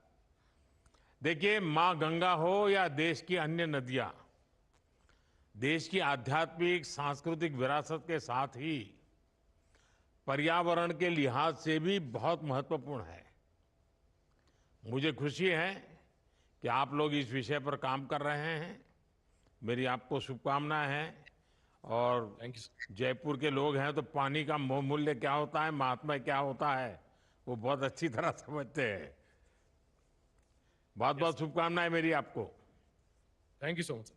C: देखिए, माँ गंगा हो या देश की अन्य नदियां, देश की आध्यात्मिक सांस्कृतिक विरासत के साथ ही पर्यावरण के लिहाज से भी बहुत महत्वपूर्ण है। मुझे खुशी है कि आप लोग इस विषय पर काम कर रहे हैं। मेरी आपको शुभकामनाएं हैं। और जयपुर के लोग हैं तो पानी का मूल्य क्या होता है, महात्मा क्या होता है, वो बहुत अच्छी तरह समझते हैं। बहुत बहुत शुभकामनाएं मेरी आपको।
R: Thank you so much.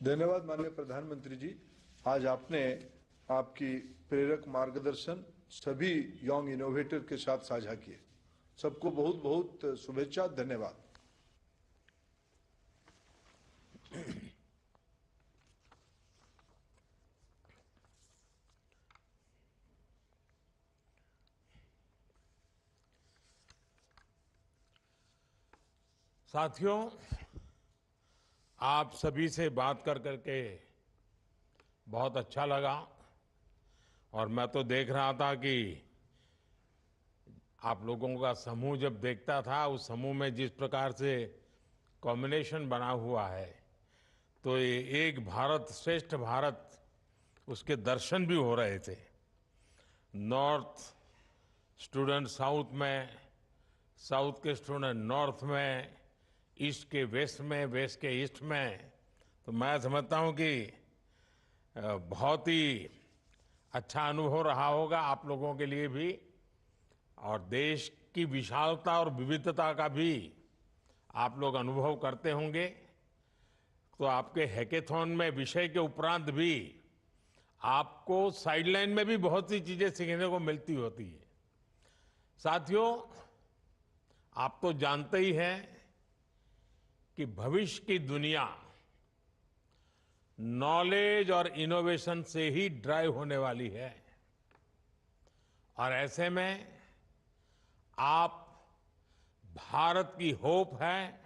A: धन्यवाद माननीय प्रधानमंत्री जी। आज आपने आपकी प्रेरक मार्गदर्शन सभी यंग इनोवेटर के साथ साझा किए। सबको बहुत बहुत शुभेच्छा, धन्यवाद।
C: साथियों, आप सभी से बात कर करके बहुत अच्छा लगा और मैं तो देख रहा था कि आप लोगों का समूह जब देखता था, उस समूह में जिस प्रकार से कॉम्बिनेशन बना हुआ है, तो ये एक भारत श्रेष्ठ भारत, उसके दर्शन भी हो रहे थे। नॉर्थ स्टूडेंट साउथ में, साउथ के स्टूडेंट नॉर्थ में, ईस्ट के वेस्ट में, वेस्ट के ईस्ट में। तो मैं समझता हूं कि बहुत ही अच्छा अनुभव रहा होगा आप लोगों के लिए भी, और देश की विशालता और विविधता का भी आप लोग अनुभव करते होंगे। तो आपके हैकेथॉन में विषय के उपरांत भी आपको साइडलाइन में भी बहुत सी चीजें सीखने को मिलती होती है। साथियों, आप तो जानते ही हैं कि भविष्य की दुनिया नॉलेज और इनोवेशन से ही ड्राइव होने वाली है, और ऐसे में आप भारत की होप है,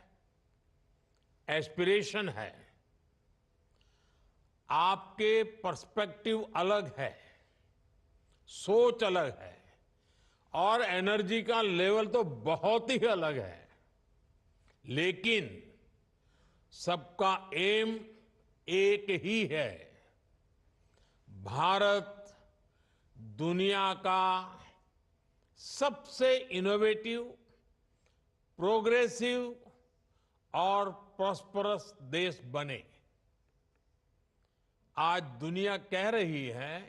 C: एस्पिरेशन है। आपके पर्सपेक्टिव अलग है, सोच अलग है, और एनर्जी का लेवल तो बहुत ही अलग है, लेकिन सबका एम एक ही है। भारत दुनिया का सबसे इनोवेटिव, प्रोग्रेसिव और प्रॉस्परस देश बने। आज दुनिया कह रही है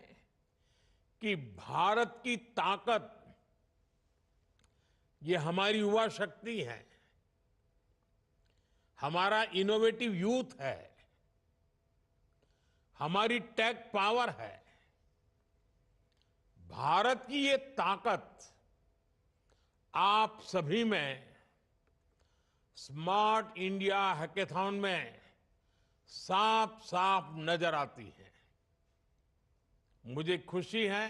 C: कि भारत की ताकत ये हमारी युवा शक्ति है, हमारा इनोवेटिव यूथ है, हमारी टेक पावर है। भारत की ये ताकत आप सभी में स्मार्ट इंडिया हैकेथॉन में साफ साफ नजर आती है। मुझे खुशी है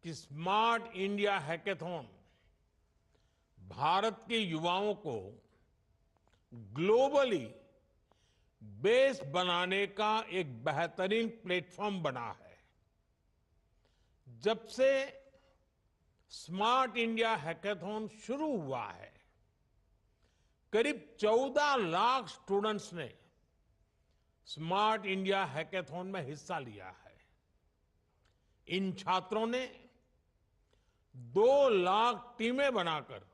C: कि स्मार्ट इंडिया हैकेथॉन भारत के युवाओं को ग्लोबली बेस बनाने का एक बेहतरीन प्लेटफॉर्म बना है। जब से स्मार्ट इंडिया हैकेथॉन शुरू हुआ है, करीब 14 लाख स्टूडेंट्स ने स्मार्ट इंडिया हैकेथॉन में हिस्सा लिया है। इन छात्रों ने 2 लाख टीमें बनाकर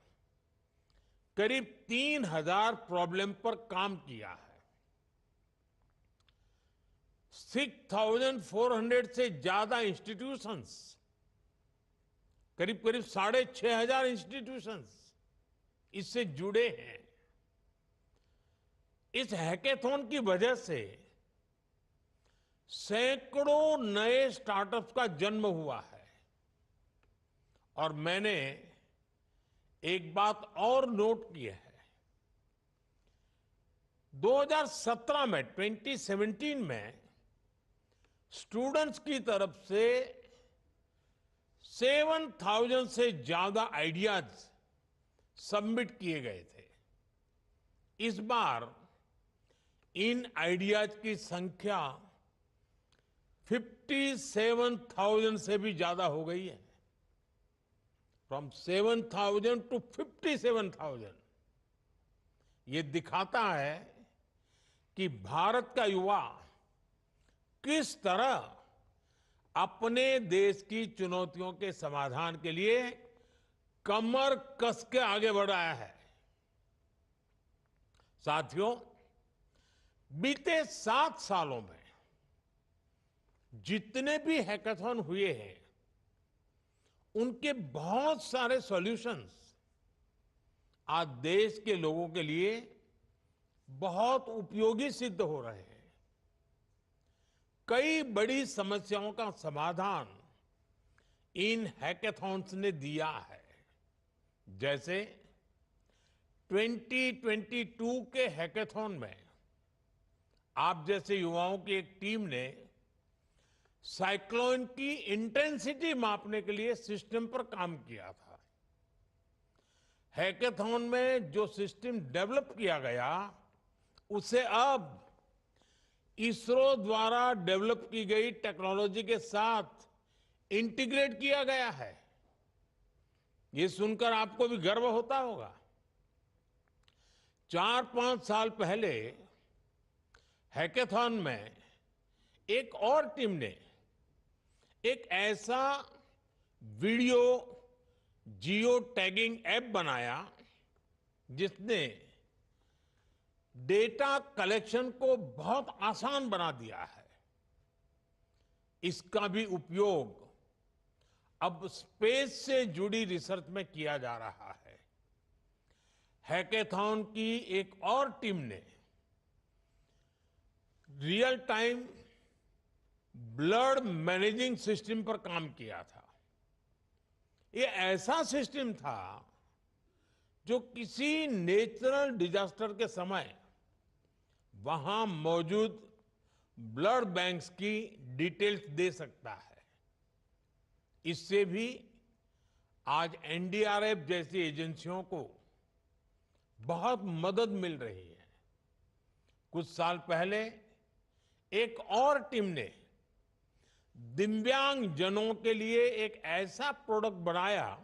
C: करीब 3000 प्रॉब्लम पर काम किया है। 6400 से ज्यादा इंस्टीट्यूशंस, करीब 6500 इंस्टीट्यूशंस इससे जुड़े हैं। इस हैकेथॉन की वजह से सैकड़ों नए स्टार्टअप्स का जन्म हुआ है। और मैंने एक बात और नोट की है, 2017 में 2017 में स्टूडेंट्स की तरफ से 7000 से ज्यादा आइडियाज सबमिट किए गए थे। इस बार इन आइडियाज की संख्या 57,000 से भी ज्यादा हो गई है। From 7,000 to 57,000। ये दिखाता है कि भारत का युवा किस तरह अपने देश की चुनौतियों के समाधान के लिए कमर कस के आगे बढ़ रहा है। साथियों, बीते 7 सालों में जितने भी हैकेथॉन हुए हैं, उनके बहुत सारे सॉल्यूशंस आज देश के लोगों के लिए बहुत उपयोगी सिद्ध हो रहे हैं। कई बड़ी समस्याओं का समाधान इन हैकेथॉन्स ने दिया है। जैसे 2022 के हैकेथॉन में आप जैसे युवाओं की एक टीम ने साइक्लोन की इंटेंसिटी मापने के लिए सिस्टम पर काम किया था। हैकेथॉन में जो सिस्टम डेवलप किया गया उसे अब इसरो द्वारा डेवलप की गई टेक्नोलॉजी के साथ इंटीग्रेट किया गया है। ये सुनकर आपको भी गर्व होता होगा। 4-5 साल पहले हैकेथॉन में एक और टीम ने एक ऐसा वीडियो जियो टैगिंग ऐप बनाया जिसने डेटा कलेक्शन को बहुत आसान बना दिया है। इसका भी उपयोग अब स्पेस से जुड़ी रिसर्च में किया जा रहा है। हैकेथॉन की एक और टीम ने real time blood managing system पर काम किया था। ये ऐसा सिस्टम था जो किसी नेचुरल डिजास्टर के समय वहां मौजूद ब्लड बैंक्स की डिटेल्स दे सकता है। इससे भी आज एनडीआरएफ जैसी एजेंसियों को बहुत मदद मिल रही है। कुछ साल पहले एक और टीम ने दिव्यांग जनों के लिए एक ऐसा प्रोडक्ट बनाया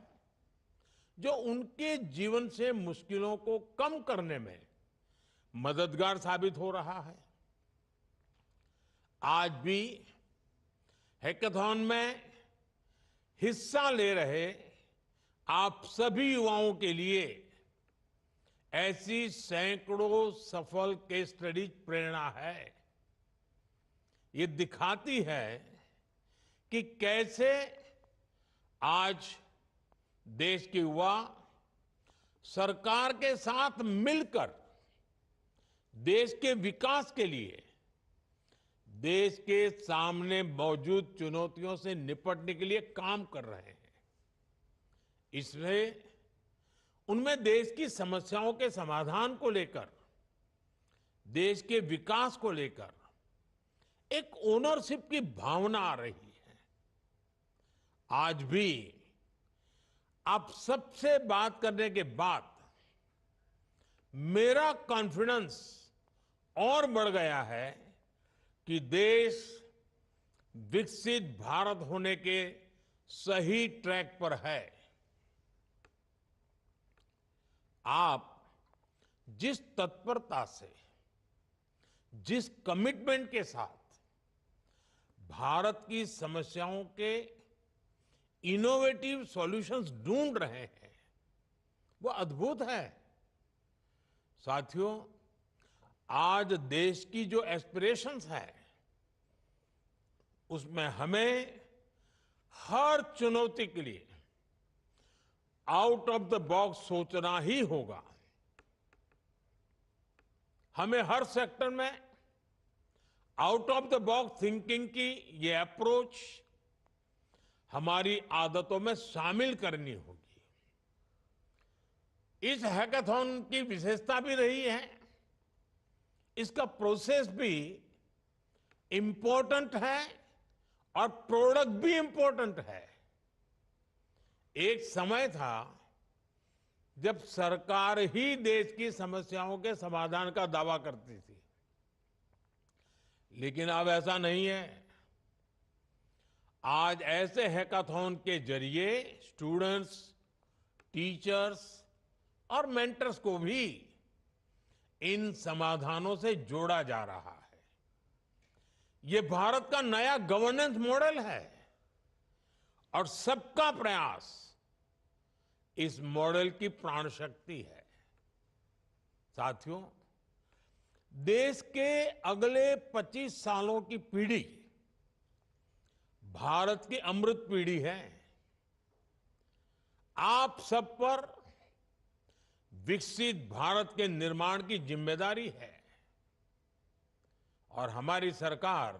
C: जो उनके जीवन से मुश्किलों को कम करने में मददगार साबित हो रहा है। आज भी हैकेथॉन में हिस्सा ले रहे आप सभी युवाओं के लिए ऐसी सैकड़ों सफल केस स्टडीज प्रेरणा है। ये दिखाती है कि कैसे आज देश के युवा सरकार के साथ मिलकर देश के विकास के लिए देश के सामने मौजूद चुनौतियों से निपटने के लिए काम कर रहे हैं। इसलिए उनमें देश की समस्याओं के समाधान को लेकर, देश के विकास को लेकर एक ओनरशिप की भावना आ रही है। आज भी आप सबसे बात करने के बाद मेरा कॉन्फिडेंस और बढ़ गया है कि देश विकसित भारत होने के सही ट्रैक पर है। आप जिस तत्परता से, जिस कमिटमेंट के साथ भारत की समस्याओं के इनोवेटिव सॉल्यूशंस ढूंढ रहे हैं, वो अद्भुत है। साथियों, आज देश की जो एस्पिरेशंस है उसमें हमें हर चुनौती के लिए आउट ऑफ द बॉक्स सोचना ही होगा। हमें हर सेक्टर में out of the box thinking की ये अप्रोच हमारी आदतों में शामिल करनी होगी। इस हैकेथॉन की विशेषता भी रही है, इसका प्रोसेस भी इंपॉर्टेंट है और प्रोडक्ट भी इंपॉर्टेंट है। एक समय था जब सरकार ही देश की समस्याओं के समाधान का दावा करती थी, लेकिन अब ऐसा नहीं है। आज ऐसे हैकाथॉन के जरिए स्टूडेंट्स, टीचर्स और मेंटर्स को भी इन समाधानों से जोड़ा जा रहा है। ये भारत का नया गवर्नेंस मॉडल है और सबका प्रयास इस मॉडल की प्राण शक्ति है। साथियों, देश के अगले 25 सालों की पीढ़ी भारत की अमृत पीढ़ी है। आप सब पर विकसित भारत के निर्माण की जिम्मेदारी है और हमारी सरकार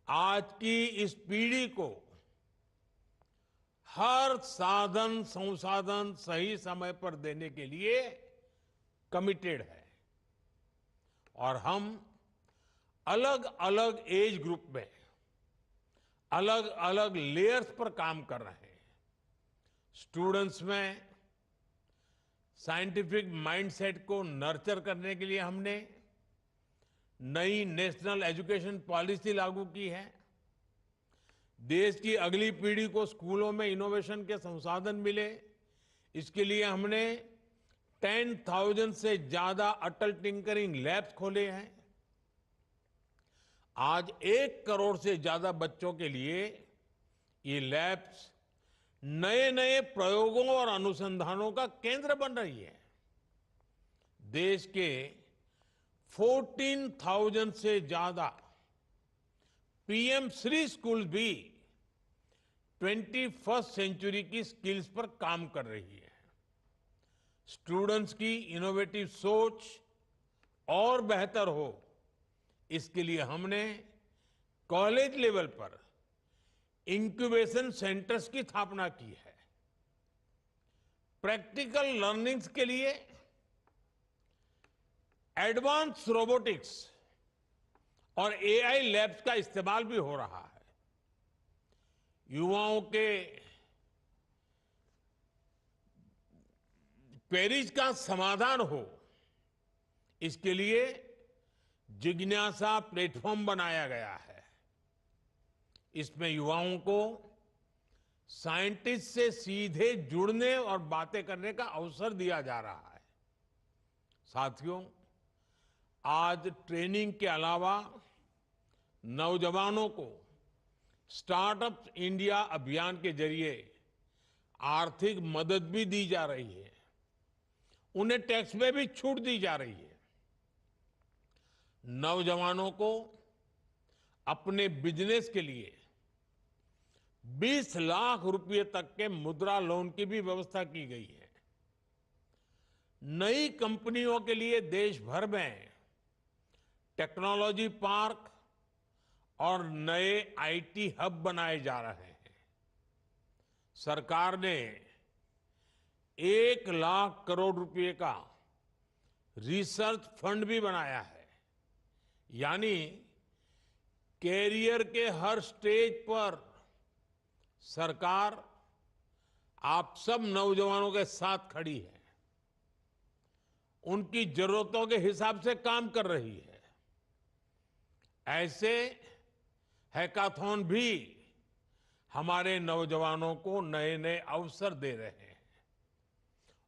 C: आज की इस पीढ़ी को हर साधन संसाधन सही समय पर देने के लिए कमिटेड है और हम अलग अलग एज ग्रुप में अलग अलग लेयर्स पर काम कर रहे हैं। स्टूडेंट्स में साइंटिफिक माइंडसेट को नर्चर करने के लिए हमने नई नेशनल एजुकेशन पॉलिसी लागू की है। देश की अगली पीढ़ी को स्कूलों में इनोवेशन के संसाधन मिले, इसके लिए हमने 10,000 से ज्यादा अटल टिंकरिंग लैब्स खोले हैं। आज 1 करोड़ से ज्यादा बच्चों के लिए ये लैब्स नए नए प्रयोगों और अनुसंधानों का केंद्र बन रही है। देश के 14,000 से ज्यादा पीएम श्री स्कूल भी 21st सेंचुरी की स्किल्स पर काम कर रही है। स्टूडेंट्स की इनोवेटिव सोच और बेहतर हो, इसके लिए हमने कॉलेज लेवल पर इंक्यूबेशन सेंटर्स की स्थापना की है। प्रैक्टिकल लर्निंग्स के लिए एडवांस रोबोटिक्स और एआई लैब्स का इस्तेमाल भी हो रहा है। युवाओं के क्वेरीज का समाधान हो, इसके लिए जिज्ञासा प्लेटफॉर्म बनाया गया है। इसमें युवाओं को साइंटिस्ट से सीधे जुड़ने और बातें करने का अवसर दिया जा रहा है। साथियों, आज ट्रेनिंग के अलावा नौजवानों को स्टार्टअप इंडिया अभियान के जरिए आर्थिक मदद भी दी जा रही है। उन्हें टैक्स में भी छूट दी जा रही है। नौजवानों को अपने बिजनेस के लिए 20 लाख रुपए तक के मुद्रा लोन की भी व्यवस्था की गई है। नई कंपनियों के लिए देश भर में टेक्नोलॉजी पार्क और नए आईटी हब बनाए जा रहे हैं। सरकार ने 1 लाख करोड़ रुपए का रिसर्च फंड भी बनाया है। यानी कैरियर के हर स्टेज पर सरकार आप सब नौजवानों के साथ खड़ी है, उनकी जरूरतों के हिसाब से काम कर रही है। ऐसे हैकाथॉन भी हमारे नौजवानों को नए नए अवसर दे रहे हैं।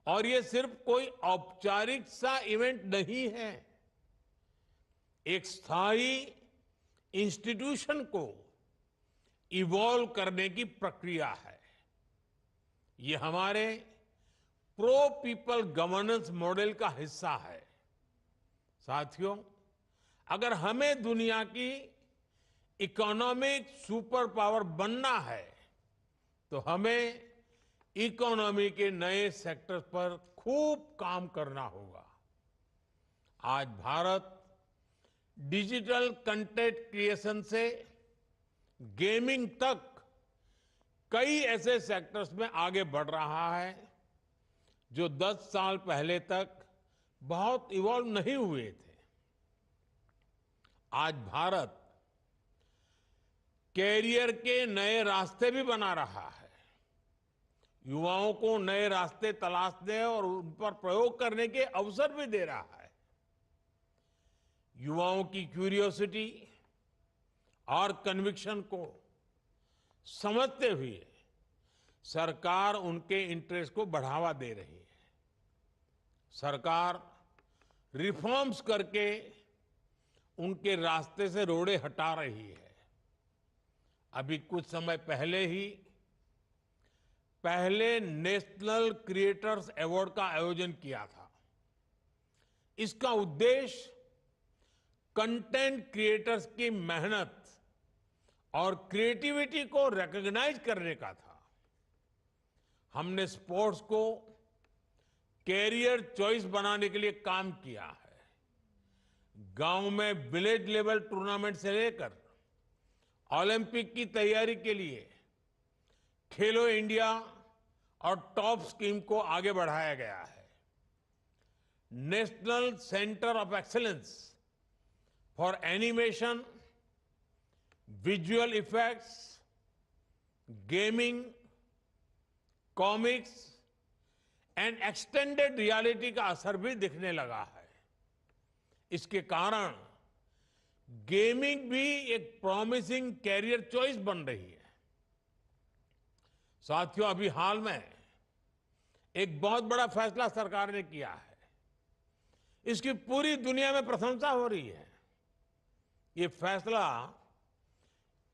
C: और ये सिर्फ कोई औपचारिक सा इवेंट नहीं है, एक स्थायी इंस्टीट्यूशन को इवॉल्व करने की प्रक्रिया है। ये हमारे प्रो पीपल गवर्नेंस मॉडल का हिस्सा है। साथियों, अगर हमें दुनिया की इकोनॉमिक सुपर पावर बनना है तो हमें इकोनॉमी के नए सेक्टर्स पर खूब काम करना होगा। आज भारत डिजिटल कंटेंट क्रिएशन से गेमिंग तक कई ऐसे सेक्टर्स में आगे बढ़ रहा है जो 10 साल पहले तक बहुत इवॉल्व नहीं हुए थे। आज भारत कैरियर के नए रास्ते भी बना रहा है, युवाओं को नए रास्ते तलाशने और उन पर प्रयोग करने के अवसर भी दे रहा है। युवाओं की क्यूरियोसिटी और कन्विक्शन को समझते हुए सरकार उनके इंटरेस्ट को बढ़ावा दे रही है। सरकार रिफॉर्म्स करके उनके रास्ते से रोड़े हटा रही है। अभी कुछ समय पहले ही पहले नेशनल क्रिएटर्स अवार्ड का आयोजन किया था। इसका उद्देश्य कंटेंट क्रिएटर्स की मेहनत और क्रिएटिविटी को रिकॉग्नाइज करने का था। हमने स्पोर्ट्स को कैरियर चॉइस बनाने के लिए काम किया है। गांव में विलेज लेवल टूर्नामेंट से लेकर ओलंपिक की तैयारी के लिए खेलो इंडिया और टॉप स्कीम को आगे बढ़ाया गया है। National centre of excellence for animation, visual effects, gaming, comics and extended reality का असर भी दिखने लगा है। इसके कारण गेमिंग भी एक प्रॉमिसिंग कैरियर चॉइस बन रही है। साथियों, अभी हाल में एक बहुत बड़ा फैसला सरकार ने किया है। इसकी पूरी दुनिया में प्रशंसा हो रही है। ये फैसला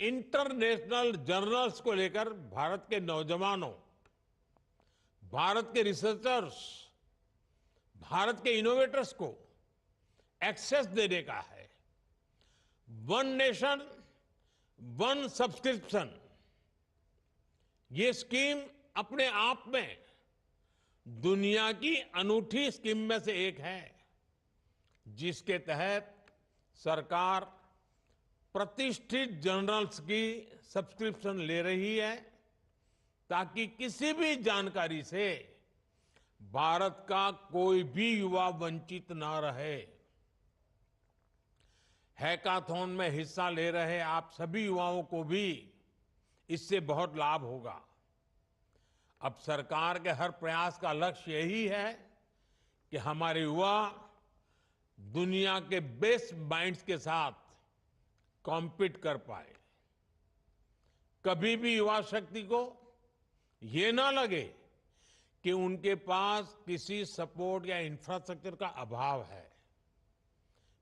C: इंटरनेशनल जर्नल्स को लेकर भारत के नौजवानों, भारत के रिसर्चर्स, भारत के इनोवेटर्स को एक्सेस देने का है। वन नेशन वन सब्सक्रिप्शन, ये स्कीम अपने आप में दुनिया की अनूठी स्कीम में से एक है, जिसके तहत सरकार प्रतिष्ठित जर्नल्स की सब्सक्रिप्शन ले रही है, ताकि किसी भी जानकारी से भारत का कोई भी युवा वंचित ना रहे। हैकाथॉन में हिस्सा ले रहे आप सभी युवाओं को भी इससे बहुत लाभ होगा। अब सरकार के हर प्रयास का लक्ष्य यही है कि हमारे युवा दुनिया के बेस्ट माइंड्स के साथ कॉम्पीट कर पाए। कभी भी युवा शक्ति को ये ना लगे कि उनके पास किसी सपोर्ट या इंफ्रास्ट्रक्चर का अभाव है।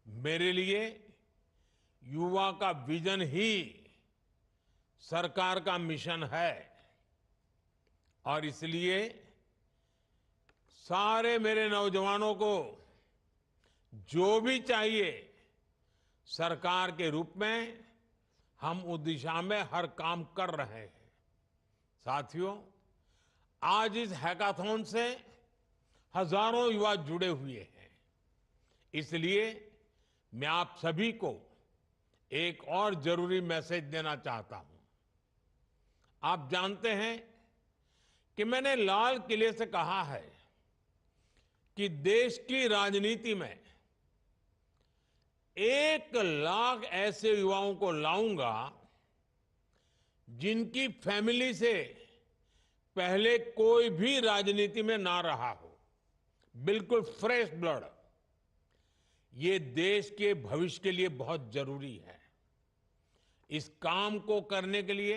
C: मेरे लिए युवा का विजन ही सरकार का मिशन है, और इसलिए सारे मेरे नौजवानों को जो भी चाहिए, सरकार के रूप में हम उस दिशा में हर काम कर रहे हैं। साथियों, आज इस हैकाथॉन से हजारों युवा जुड़े हुए हैं। इसलिए मैं आप सभी को एक और जरूरी मैसेज देना चाहता हूं। आप जानते हैं कि मैंने लाल किले से कहा है कि देश की राजनीति में 1 लाख ऐसे युवाओं को लाऊंगा जिनकी फैमिली से पहले कोई भी राजनीति में ना रहा हो, बिल्कुल फ्रेश ब्लड। ये देश के भविष्य के लिए बहुत जरूरी है। इस काम को करने के लिए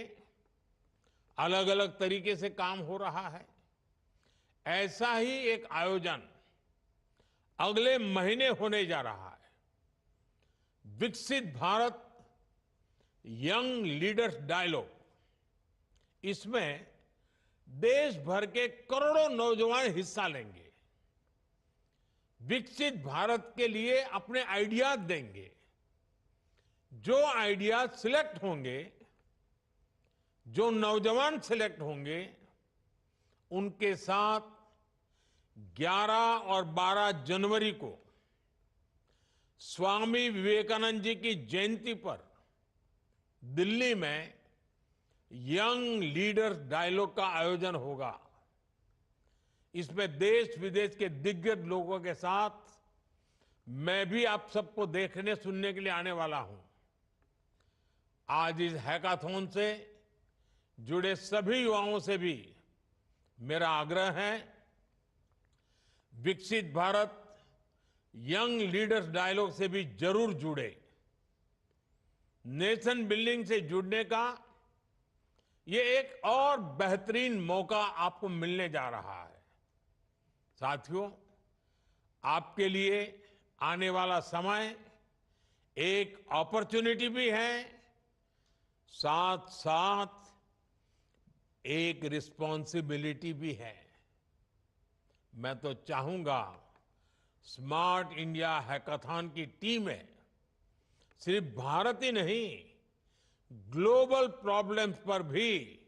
C: अलग अलग तरीके से काम हो रहा है। ऐसा ही एक आयोजन अगले महीने होने जा रहा है। विकसित भारत यंग लीडर्स डायलॉग। इसमें देश भर के करोड़ों नौजवान हिस्सा लेंगे, विकसित भारत के लिए अपने आइडियाज देंगे। जो आइडियाज सिलेक्ट होंगे, जो नौजवान सिलेक्ट होंगे, उनके साथ 11 और 12 जनवरी को स्वामी विवेकानंद जी की जयंती पर दिल्ली में यंग लीडर्स डायलॉग का आयोजन होगा। इसमें देश विदेश के दिग्गज लोगों के साथ मैं भी आप सबको देखने सुनने के लिए आने वाला हूं। आज इस हैकाथॉन से जुड़े सभी युवाओं से भी मेरा आग्रह है, विकसित भारत यंग लीडर्स डायलॉग से भी जरूर जुड़े। नेशन बिल्डिंग से जुड़ने का ये एक और बेहतरीन मौका आपको मिलने जा रहा है। साथियों, आपके लिए आने वाला समय एक अपॉर्चुनिटी भी है, साथ साथ एक रिस्पॉन्सिबिलिटी भी है। मैं तो चाहूंगा स्मार्ट इंडिया हैकाथॉन की टीमें सिर्फ भारत ही नहीं, ग्लोबल प्रॉब्लम्स पर भी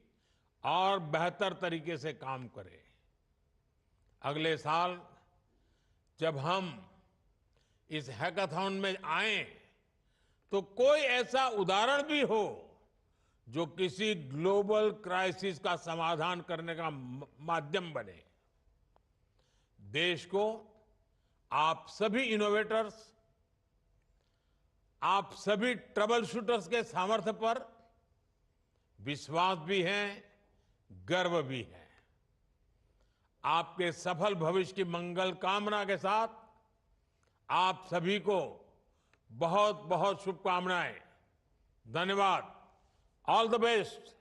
C: और बेहतर तरीके से काम करें। अगले साल जब हम इस हैकाथॉन में आए तो कोई ऐसा उदाहरण भी हो जो किसी ग्लोबल क्राइसिस का समाधान करने का माध्यम बने। देश को आप सभी इनोवेटर्स, आप सभी ट्रबल शूटर्स के सामर्थ्य पर विश्वास भी है, गर्व भी है। आपके सफल भविष्य की मंगल कामना के साथ आप सभी को बहुत बहुत शुभकामनाएं। धन्यवाद। All the best.